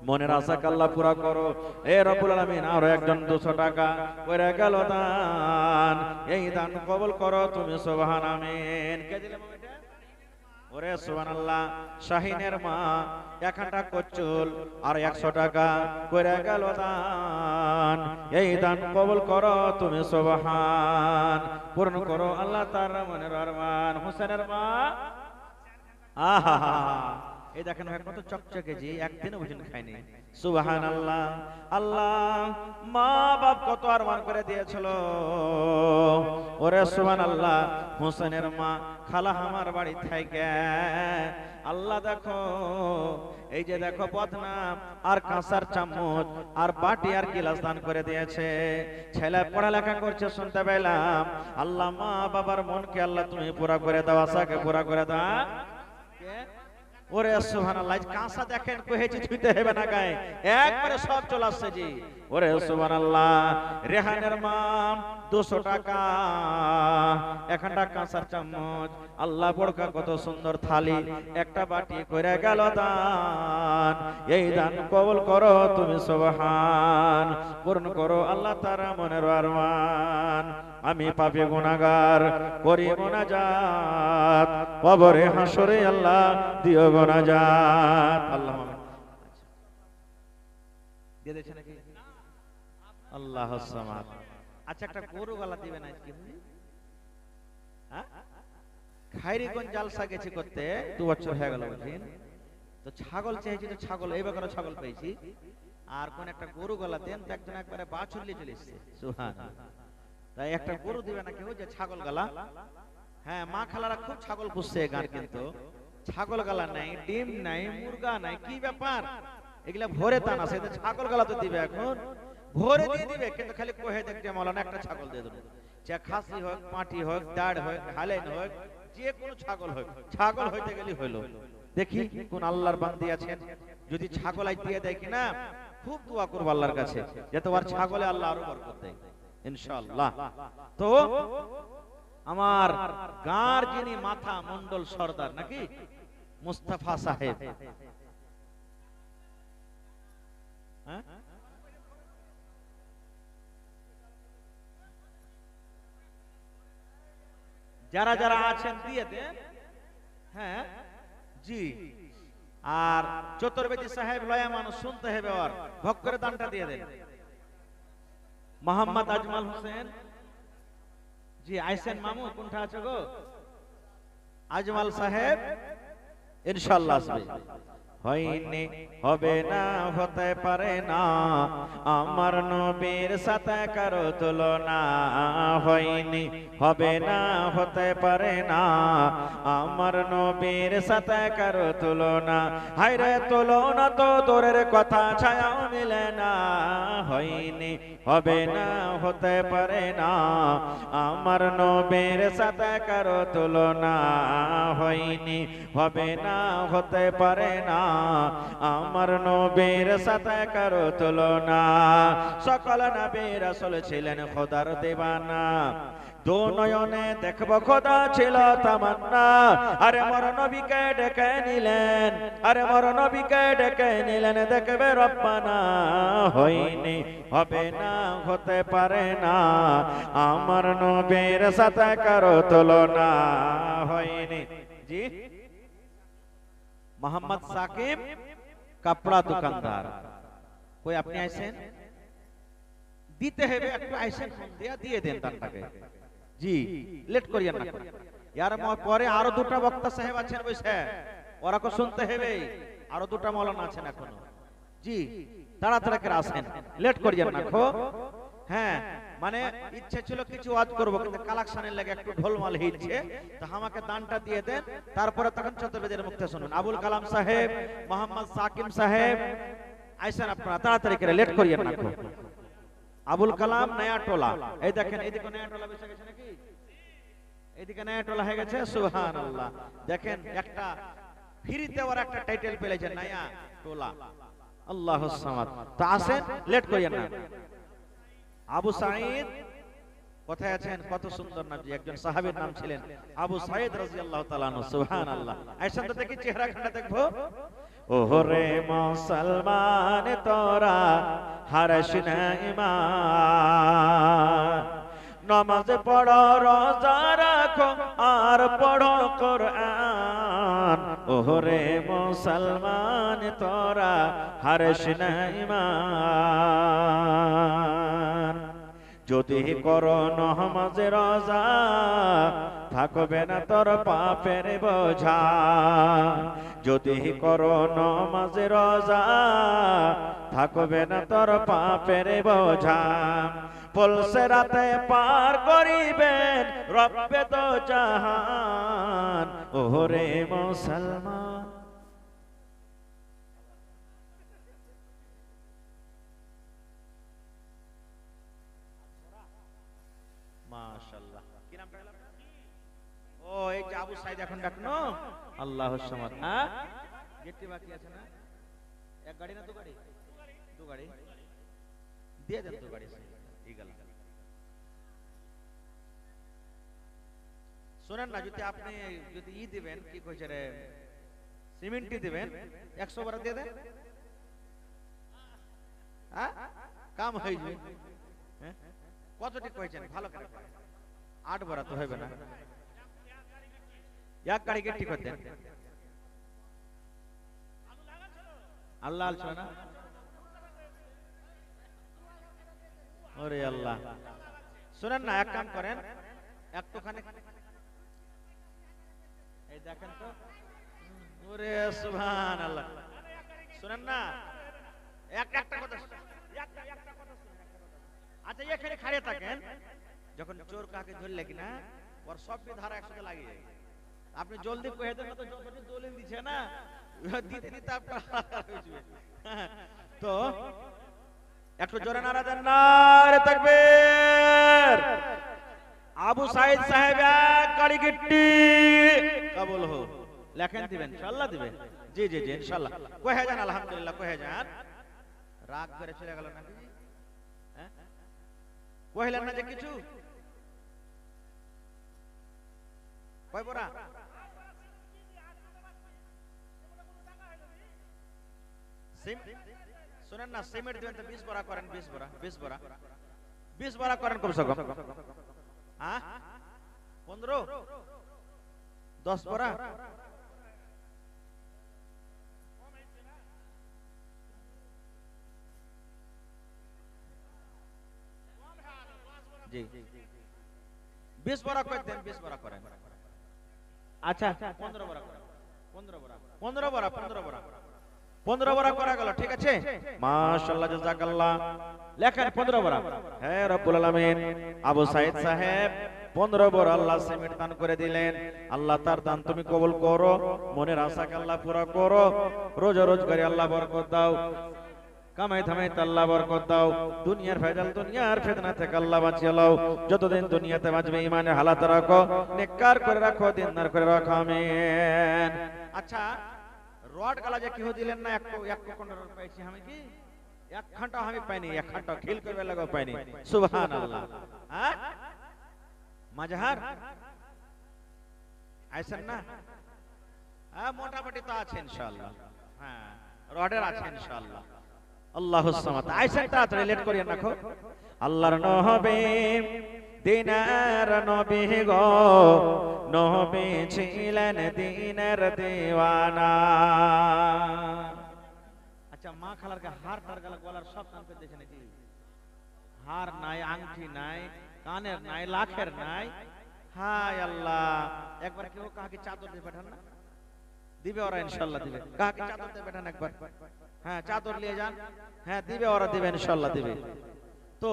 মনের আশাকে আল্লাহ পুরা করো। এ রব্বুল আলামিন আরো একজন 200 টাকা করে গেল দান, এই দান কবুল করো তুমি, সুবহান আমিন। কে দিলে এটা? ওরে সুবহানাল্লাহ, শাহিনের মা 1 আটা কচুল আর 100 টাকা করে গেল দান, এই দান কবুল করো তুমি, সুবহান। পূর্ণ করো আল্লাহ তার মনের আরমান। হোসেনের মা আহা, এই দেখেন কত চকচকে, যে একদিনও ভোজন খায়নি, সুবহানাল্লাহ। আল্লাহ মা বাপ কত আরমান করে দিয়েছিল, ওরে সুবহানাল্লাহ। হোসেনের মা খালা আমার বাড়ি থেকে আল্লাহ দেখো এই যে দেখো বদনাম আর কাঁসার চামচ আর বাটি আর গিলাস দান করে দিয়েছে। ছেলে পড়ালেখা করছে শুনতে পেলাম, আল্লাহ মা বাবার মনকে আল্লাহ তুমি পুরা করে দাও, আশাকে পুরা করে দাও। ওরে সুবহানাল্লাহ, কাঁসা দেখেন কহেছি ছুঁতে হবে না গায়ে, একবারে সব চলে আসছে জি। ওরে সুবহানাল্লাহ, রেহানের মা 200 টাকা 1 আটা কাঁসার চামচ, আল্লাহ বড়কা কত সুন্দর থালি, একটা বাটি কইরা গেল দান, এই দান কবুল করো তুমি, সুবহান। পূর্ণ করো আল্লাহ তারা মনের আরমান। আমি পাপী গুনাহগার করি মুনাজাত, কবরে হাসরে আল্লাহ দিও মুনাজাত। আল্লাহ দিয়ে দিয়েছে নাকি? আল্লাহুস সামাদ। আচ্ছা একটা গরু গলা দিবেন আজকে, হ্যাঁ? খাইরিগঞ্জ জালসা গেছি করতে 2 বছর হয়ে গেল বুঝিন, তো ছাগল চাইছি, তো ছাগল এইবার করে ছাগল পেয়েছি, আর কোন একটা গরু গলা দেন, তো একজন একবারে বাছুর নিয়ে চলে এসেছে, সুবহানাল্লাহ। তাই একটা গরু দিবে নাকি, ওই যে ছাগল গলা। হ্যাঁ, মা খালারা খুব ছাগল পুষছে গান, কিন্তু ছাগল গলা নাই, ডিম নাই, মুরগা নাই, কি ব্যাপার এগুলা? ভোরে তা না, সেটা ছাগল গলা তো দিবে, এখন ভোরে দিয়ে দিবে, কিন্তু খালি কহে দেখতে মাওলানা একটা ছাগল দিয়ে দেবো, চা খাসি হোক, পাটি হোক, দাঁড় হোক, হালেন হোক, যে কোনো ছাগল হোক, ছাগল হইতে গেলে হইলো। দেখি কোন আল্লাহর বান্দি আছেন, যদি ছাগল আই দিয়ে দেয় কিনা, খুব দোয়া করবো আল্লাহর কাছে যাতে ওর ছাগলে আল্লাহ আরো বরকত দেয় ইনশাআল্লাহ। তো আমার গাঁর যিনি মাথা মন্ডল সর্দার নাকি মুস্তাফা সাহেব, হ্যাঁ যারা যারা আছেন দিয়ে দেন, হ্যাঁ জি। আর চতুর্বেদী সাহেব লয়া মানুষ শুনতে হবে, আর ভোগ করে দানটা দিয়ে দেন। মোহাম্মদ আজমাল হোসেন জি আইসেন, মামু কোনটা আছে গো? আজমাল সাহেব ইনশাআল্লাহ আসবে। হয়নি হবে না, হতে পারে না, আমার নবীর সাথে কারো তুলনা। হয়নি হবে না, হতে পারে না, আমার নবীর সাথে কারো তুলনা। হায়রে তুলনা তো দূরের কথা, ছায়াও মিলে না। হয়নি হবে না, হতে পারে না, আমার নবীর সাথে কারো তুলনা। হয়নি হবে না, হতে পারে না, আমার নবীর সাথে কারো তুলনা। সকল নবী রাসূল ছিলেন খোদার দিওয়ানা, দু নয়নে দেখব খোদা ছিল তামান্না। আরে মোর নবীকে ডেকে নিলেন, আরে মোর নবীকে ডেকে নিলেন, দেখবে রব্বানা। হয়নি হবে না, হতে পারে না, আমার নবীর সাথে কারো তুলনা। হয়নি জি। মোহাম্মদ সাকিব কাপড়া দোকানদার, কই আপনি আইছেন? দিতে হবে একটু, আইছেন ফোন দিয়া দিয়ে দেন দানটাকে জি, লেট করিয়েন না। ইয়ার পরে আরো 2টা বক্তা সাহেব আছেন বসে, ওরাকে শুনতে হবে, আরো 2টা মাওলানা আছেন এখনো জি, তাড়াতাড়ি করে আসেন, লেট করিয়েন না খো। হ্যাঁ, মানে ইচ্ছে ছিল কিছু ওয়াজ করব, কিন্তু কালেকশনের লাগে একটু ঢোলমাল হিচ্ছে, তো আমাকে দানটা দিয়ে দেন, তারপরে তখন চতুর্বেদের মুক্তি শুনবেন। আবুল কালাম সাহেব, মোহাম্মদ সাকিম সাহেব আইসেন, আপনারা তাড়াতাড়ি করে, লেট করিয়েন না। আবুল কালাম নয়া টোলা, এই দেখেন এইদিকে নয়া টোলা বেঁচে গেছে নাকি, এইদিকে নয়া টোলা হয়ে গেছে, সুবহানাল্লাহ। দেখেন একটা ফ্রিতে ওর একটা টাইটেল পেয়েছে, নয়া টোলা, আল্লাহুস সামাদ। তো আসেন, লেট করিয়েন না। আবু সাঈদ কোথায় আছেন? কত সুন্দর নাম, একজন সাহাবীর নাম ছিলেন আবু সাঈদ রাদিয়াল্লাহু তাআলা আনহু, সুবহানাল্লাহ। আইসেন তো দেখি চেহারাখানা দেখবো। ওরে মুসলমান তোরা হারস না ঈমান, নামাজ পড়ো রোজা রাখো আর পড়ো কোরআন। ওরে মুসলমান তোরা হারস না ঈমান, যদি করো নামাজ রোজা থাকবে না তোর পাপের বোঝা। যদি করো নামাজ রোজা থাকবে না তোর পাপের বোঝা। পলসে রাতে পার করিবেন রব্বে তো জাহান। ওরে মুসলমান, মাশাআল্লাহ। কি নাম রাখলাম? ও এই যে আবু সাঈদ এখন ডাকনো, আল্লাহুস সামাদ। হ্যাঁ, গেটটি বাকি আছে না? এক গাড়ি না দু গাড়ি? দু গাড়ি দিয়ে দেন, দু গাড়ি ঠিক গেল। শুনেন না, যদি আপনি যদি দিবেন, কি কইছে রে, সিমেন্টই দিবেন, 100 বড় দিয়ে দেন, হ্যাঁ কাম হয়ে যাবে। হ্যাঁ, কতটি কইছেন? ভালো করে 8 বড় তো হবে না, এক গাড়ি গেটটি করতেন। আল্লাহ আলছো না, ওরে আল্লাহ। শুনেন না, এক কাম করেন, একটুখানি এই দেখেন তো, ওরে সুবহানাল্লাহ। শুনেন না, একটা কথা, আচ্ছা এখানে খাড়িয়ে থাকেন, যখন চোর কাকে ধরলে কিনা ওর সব ধারা একসাথে লাগিয়ে যায়, আপনি জলদি কয়ে দেন, তো যতটি দলিল দিছে না দিতে দিতে আপনার তো একটু জোরে নারা দেন, নারে তাকবীর। আবু সাঈদ সাহেব এক গাড়ি গিট্টি কবুল হোক, লেখেন দিবেন ইনশাআল্লাহ, দিবেন। জি জি জি ইনশাআল্লাহ। কহে যান, আলহামদুলিল্লাহ কহে যান। রাগ করে চলে গেল নাকি? হ্যাঁ, কইলেন না যে কিছু? কয় বড়া? শুনেন না, সিমেন্ট দিবেন তো 20 বড়া করেন, 20 বড়া, 20 বড়া, 20 বড়া করেন কমসে কম। হ্যাঁ 15, 10 বড়া, জি 20 বড়া করে দেন, 20 বড়া করেন। আচ্ছা 15 বড়া করেন, 15 বড়া, 15 বড়া, 15 বড়া, 15 বড়া করা গেল, ঠিক আছে, মাশাআল্লাহ, জাযাকাল্লাহ। লেখেন 15 বড়া। হ্যাঁ রব্বুল আলামিন আবু সাঈদ সাহেব 15 বড়া আল্লাহ সিমেন্ট দান করে দিলেন। আল্লাহ তার দান তুমি কবুল করো, মনের আশাকে আল্লাহ পুরা করো, রোজা রোজগারে আল্লাহ বরকত দাও, কামাই থামাই আল্লাহ বরকত দাও, দুনিয়ার ভেজাল দুনিয়ার ফিতনা থেকে আল্লাহ বাঁচিয়ে লাও, যতদিন দুনিয়াতে বাঁচবে ঈমানের হালাত রাখো, নেককার করে রাখো, দিনদার করে রাখো, আমিন। আচ্ছা রড গালা যে কেউ দিলেন না, এক কোন রড পাইছি আমি, কি এক ঘন্টা আমি পাইনি, এক ঘন্টা খিল করবে লাগো পাইনি, সুবহানাল্লাহ। হ্যাঁ মাঝহার আইছেন না? হ্যাঁ মোটামুটি তো আছে ইনশাআল্লাহ, হ্যাঁ রডের আছে ইনশাআল্লাহ, আল্লাহুস সামাদ। আইছেন তাড়াতাড়ি, লেট করিয়েন না। আল্লাহর নবী দিনের নবী গো, নবী ছিলেন দিনের দিওয়ানা। আচ্ছা মা খালার হার টার গলার সব কান করে দিয়েছে নাকি? হার নাই, আংটি নাই, কানের নাই, লাখের নাই। হায় আল্লাহ, একবার কেউ কাকে চাদর দিয়ে পাঠান না? দিবে ওরা ইনশাআল্লাহ, দিবে। কাকে চাদর দিয়ে পাঠান একবার? হ্যাঁ চাদর নিয়ে যান, হ্যাঁ দিবে ওরা, দিবে ইনশাআল্লাহ দিবে। তো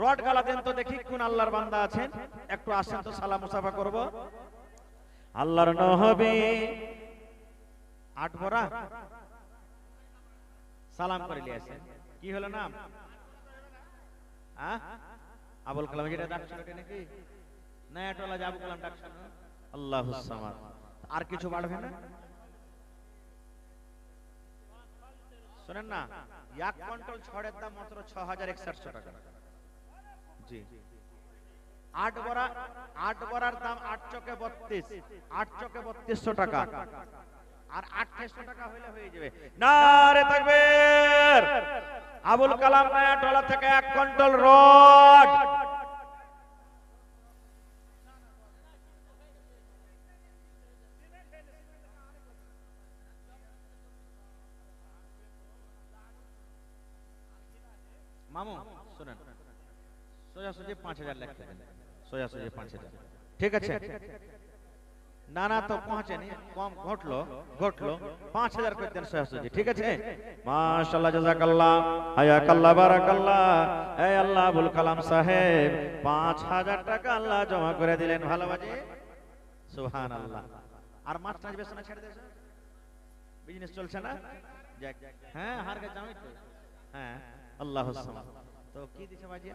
রড গালা দেন তো দেখি কোন আল্লাহর বান্দা আছেন, একটু আসেন তো সালাম মুসাফা করব। আল্লাহর নবী 8 বড়া সালাম করে লিয়েছেন। কি হলো নাম? আবুল কালাম। যেটা ডাকছিল এটা নাকি নয়াটোলা আবুল কালাম ডাকছিল। আল্লাহুস সামাদ। আর কিছু বাড়বে না? শুনেন না, এক কুইন্টাল ছড়ের দাম মাত্র 6160 টাকা। জি 8 বড়ার দাম 8 চকে 32, 8 চকে 3200 টাকা। আর 2800 টাকা হইলে হয়ে যাবে। নারে তাকবীর। আবুল কালাম নয়াটোলা থেকে 1 কুইন্টাল রড মামু শুনেন, সোজাসুজি 5000 লিখে দেন, সোজাসুজি 5000। ঠিক আছে? না না তো পৌঁছেনি, কম ঘটলো 5000 করে দেন সোজাসুজি। ঠিক আছে? মাশাআল্লাহ, জাযাকাল্লাহ, হায়াকাল্লাহ, বারাকাল্লাহ। এই আল্লাহ আবুল কালাম সাহেব 5000 টাকা আল্লাহ জমা করে দিলেন। ভালোবাজি, সুবহানাল্লাহ। আর মাছ টাছ বেচনা ছেড়ে দিয়েছে, বিজনেস চলছে না? যাক, হ্যাঁ হারকে জামাই তো, হ্যাঁ আল্লাহুস সামাদ। তো কি দিছে বাজি?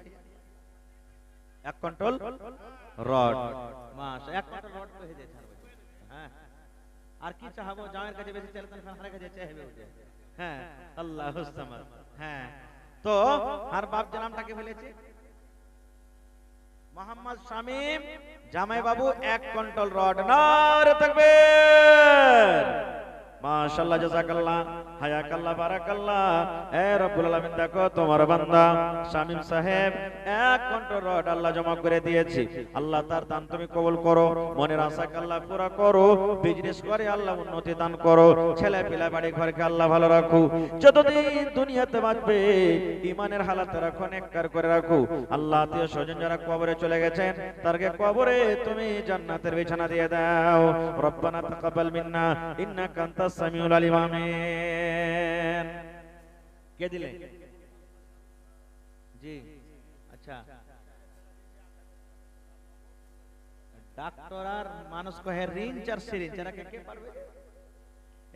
1 কুইন্টাল রড। মাশা 1 কুইন্টাল রড তো হয়ে যাচ্ছে। হ্যাঁ আর কি চাইবো? জামাইয়ের কাছে বেশি চাইলে তখন হারের কাছে চাইবে ওটা। হ্যাঁ আল্লাহুস সামাদ। হ্যাঁ তো আর বাপ নামটা কি বলেছে? মোহাম্মদ শামীম জামাই বাবু 1 কুইন্টাল রড। নারে তাকবীর। মাশাআল্লাহ, জাযাকাল্লাহ, হায়াকাল্লাহ, বারাকাল্লাহ। এ রব্বুল আলামিন, দেখো তোমার বান্দা শামীম সাহেব 1 কুইন্টাল রড আল্লাহ জমা করে দিয়েছি। আল্লাহ তার দান তুমি কবুল করো, মনের আশাকে আল্লাহ পুরা করো, বিজনেস করে আল্লাহ উন্নতি দান করো, ছেলে পিলা বাড়ি ঘরকে আল্লাহ ভালো রাখো, যতদিন দুনিয়াতে বাঁচবে ঈমানের হালাতে রাখো, নেককার করে রাখো। আল্লাহ আত্মীয় স্বজন যারা কবরে চলে গেছেন তারকে কবরে তুমি জান্নাতের বিছানা দিয়ে দাও। রব্বানা তাকাব্বাল মিন্না ইন্নাকা আনতাস সামিউল আলিম। আমিন। কে দিলে? জি আচ্ছা, ডাক্তার আর মানুষ কহে রিঞ্চ আর সিরিঞ্জ, এরা কে পারবে?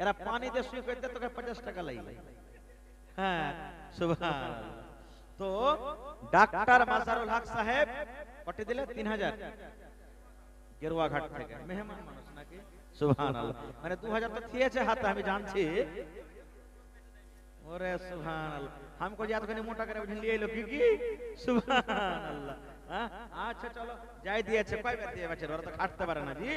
এরা পানিতে শুয়ে করতে তোকে 50 টাকা লাগবে। হ্যাঁ সুবহানাল্লাহ। তো ডাক্তার মাজারুল হক সাহেব কত দিলে? 3000 গেরুয়া ঘাট থেকে। মেহমান মানুষ নাকি? সুবহানাল্লাহ। মানে 2000 তো থিয়েছে হাতে, আমি জানছি। ওরে সুবহানাল্লাহ, हमको याद करने मोटा करे उठे लिए लो কি সুবহানাল্লাহ। আচ্ছা চলো যাই দিয়েছে, কয়বার দিয়ে বেচারা, ওরা তো খাটতে পারে না। জি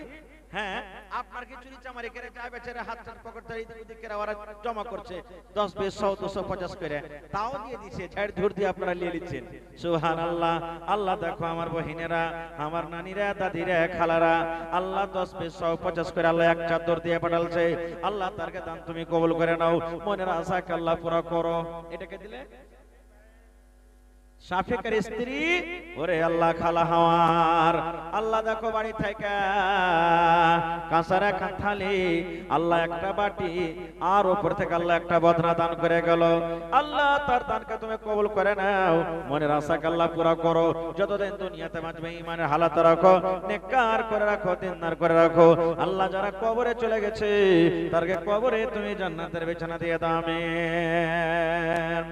হ্যাঁ, আপনার কি চুরি চামারি করে যায় বেচারা, হাত হাত পকেট ধরে এদিক করে ওরা জমা করছে 10 20 100 250 করে, তাও দিয়ে দিছে, ঝাড় ঝুড় দিয়ে আপনারা নিয়ে নিচ্ছেন। সুবহানাল্লাহ। আল্লাহ দেখো আমার বহিনেরা, আমার নানিরা, দাদিরা, খালারা, আল্লাহ 10 20 100 50 করে আল্লাহ এক চাদর দিয়ে পাঠালছে। আল্লাহ তারকে দান তুমি কবুল করে নাও, মনের আশাকে আল্লাহ পুরা করো। এটাকে দিলে শাফিকের স্ত্রী। ওরে আল্লাহ খালা হাওয়ার, আল্লাহ দেখো বাড়ি থেকে কাঁসার একটা থালি, আল্লাহ একটা বাটি, আর উপর থেকে আল্লাহ একটা বদনা দান করে গেল। আল্লাহ তার দানকে তুমি কবুল করে নাও, মনের আশাকে আল্লাহ পুরা করো, যতদিন দুনিয়াতে বাঁচবে ঈমানের হালাতে রাখো, নেককার করে রাখো, দিনদার করে রাখো। আল্লাহ যারা কবরে চলে গেছে তারকে কবরে তুমি জান্নাতের বিছানা দিয়ে দাও। আমিন।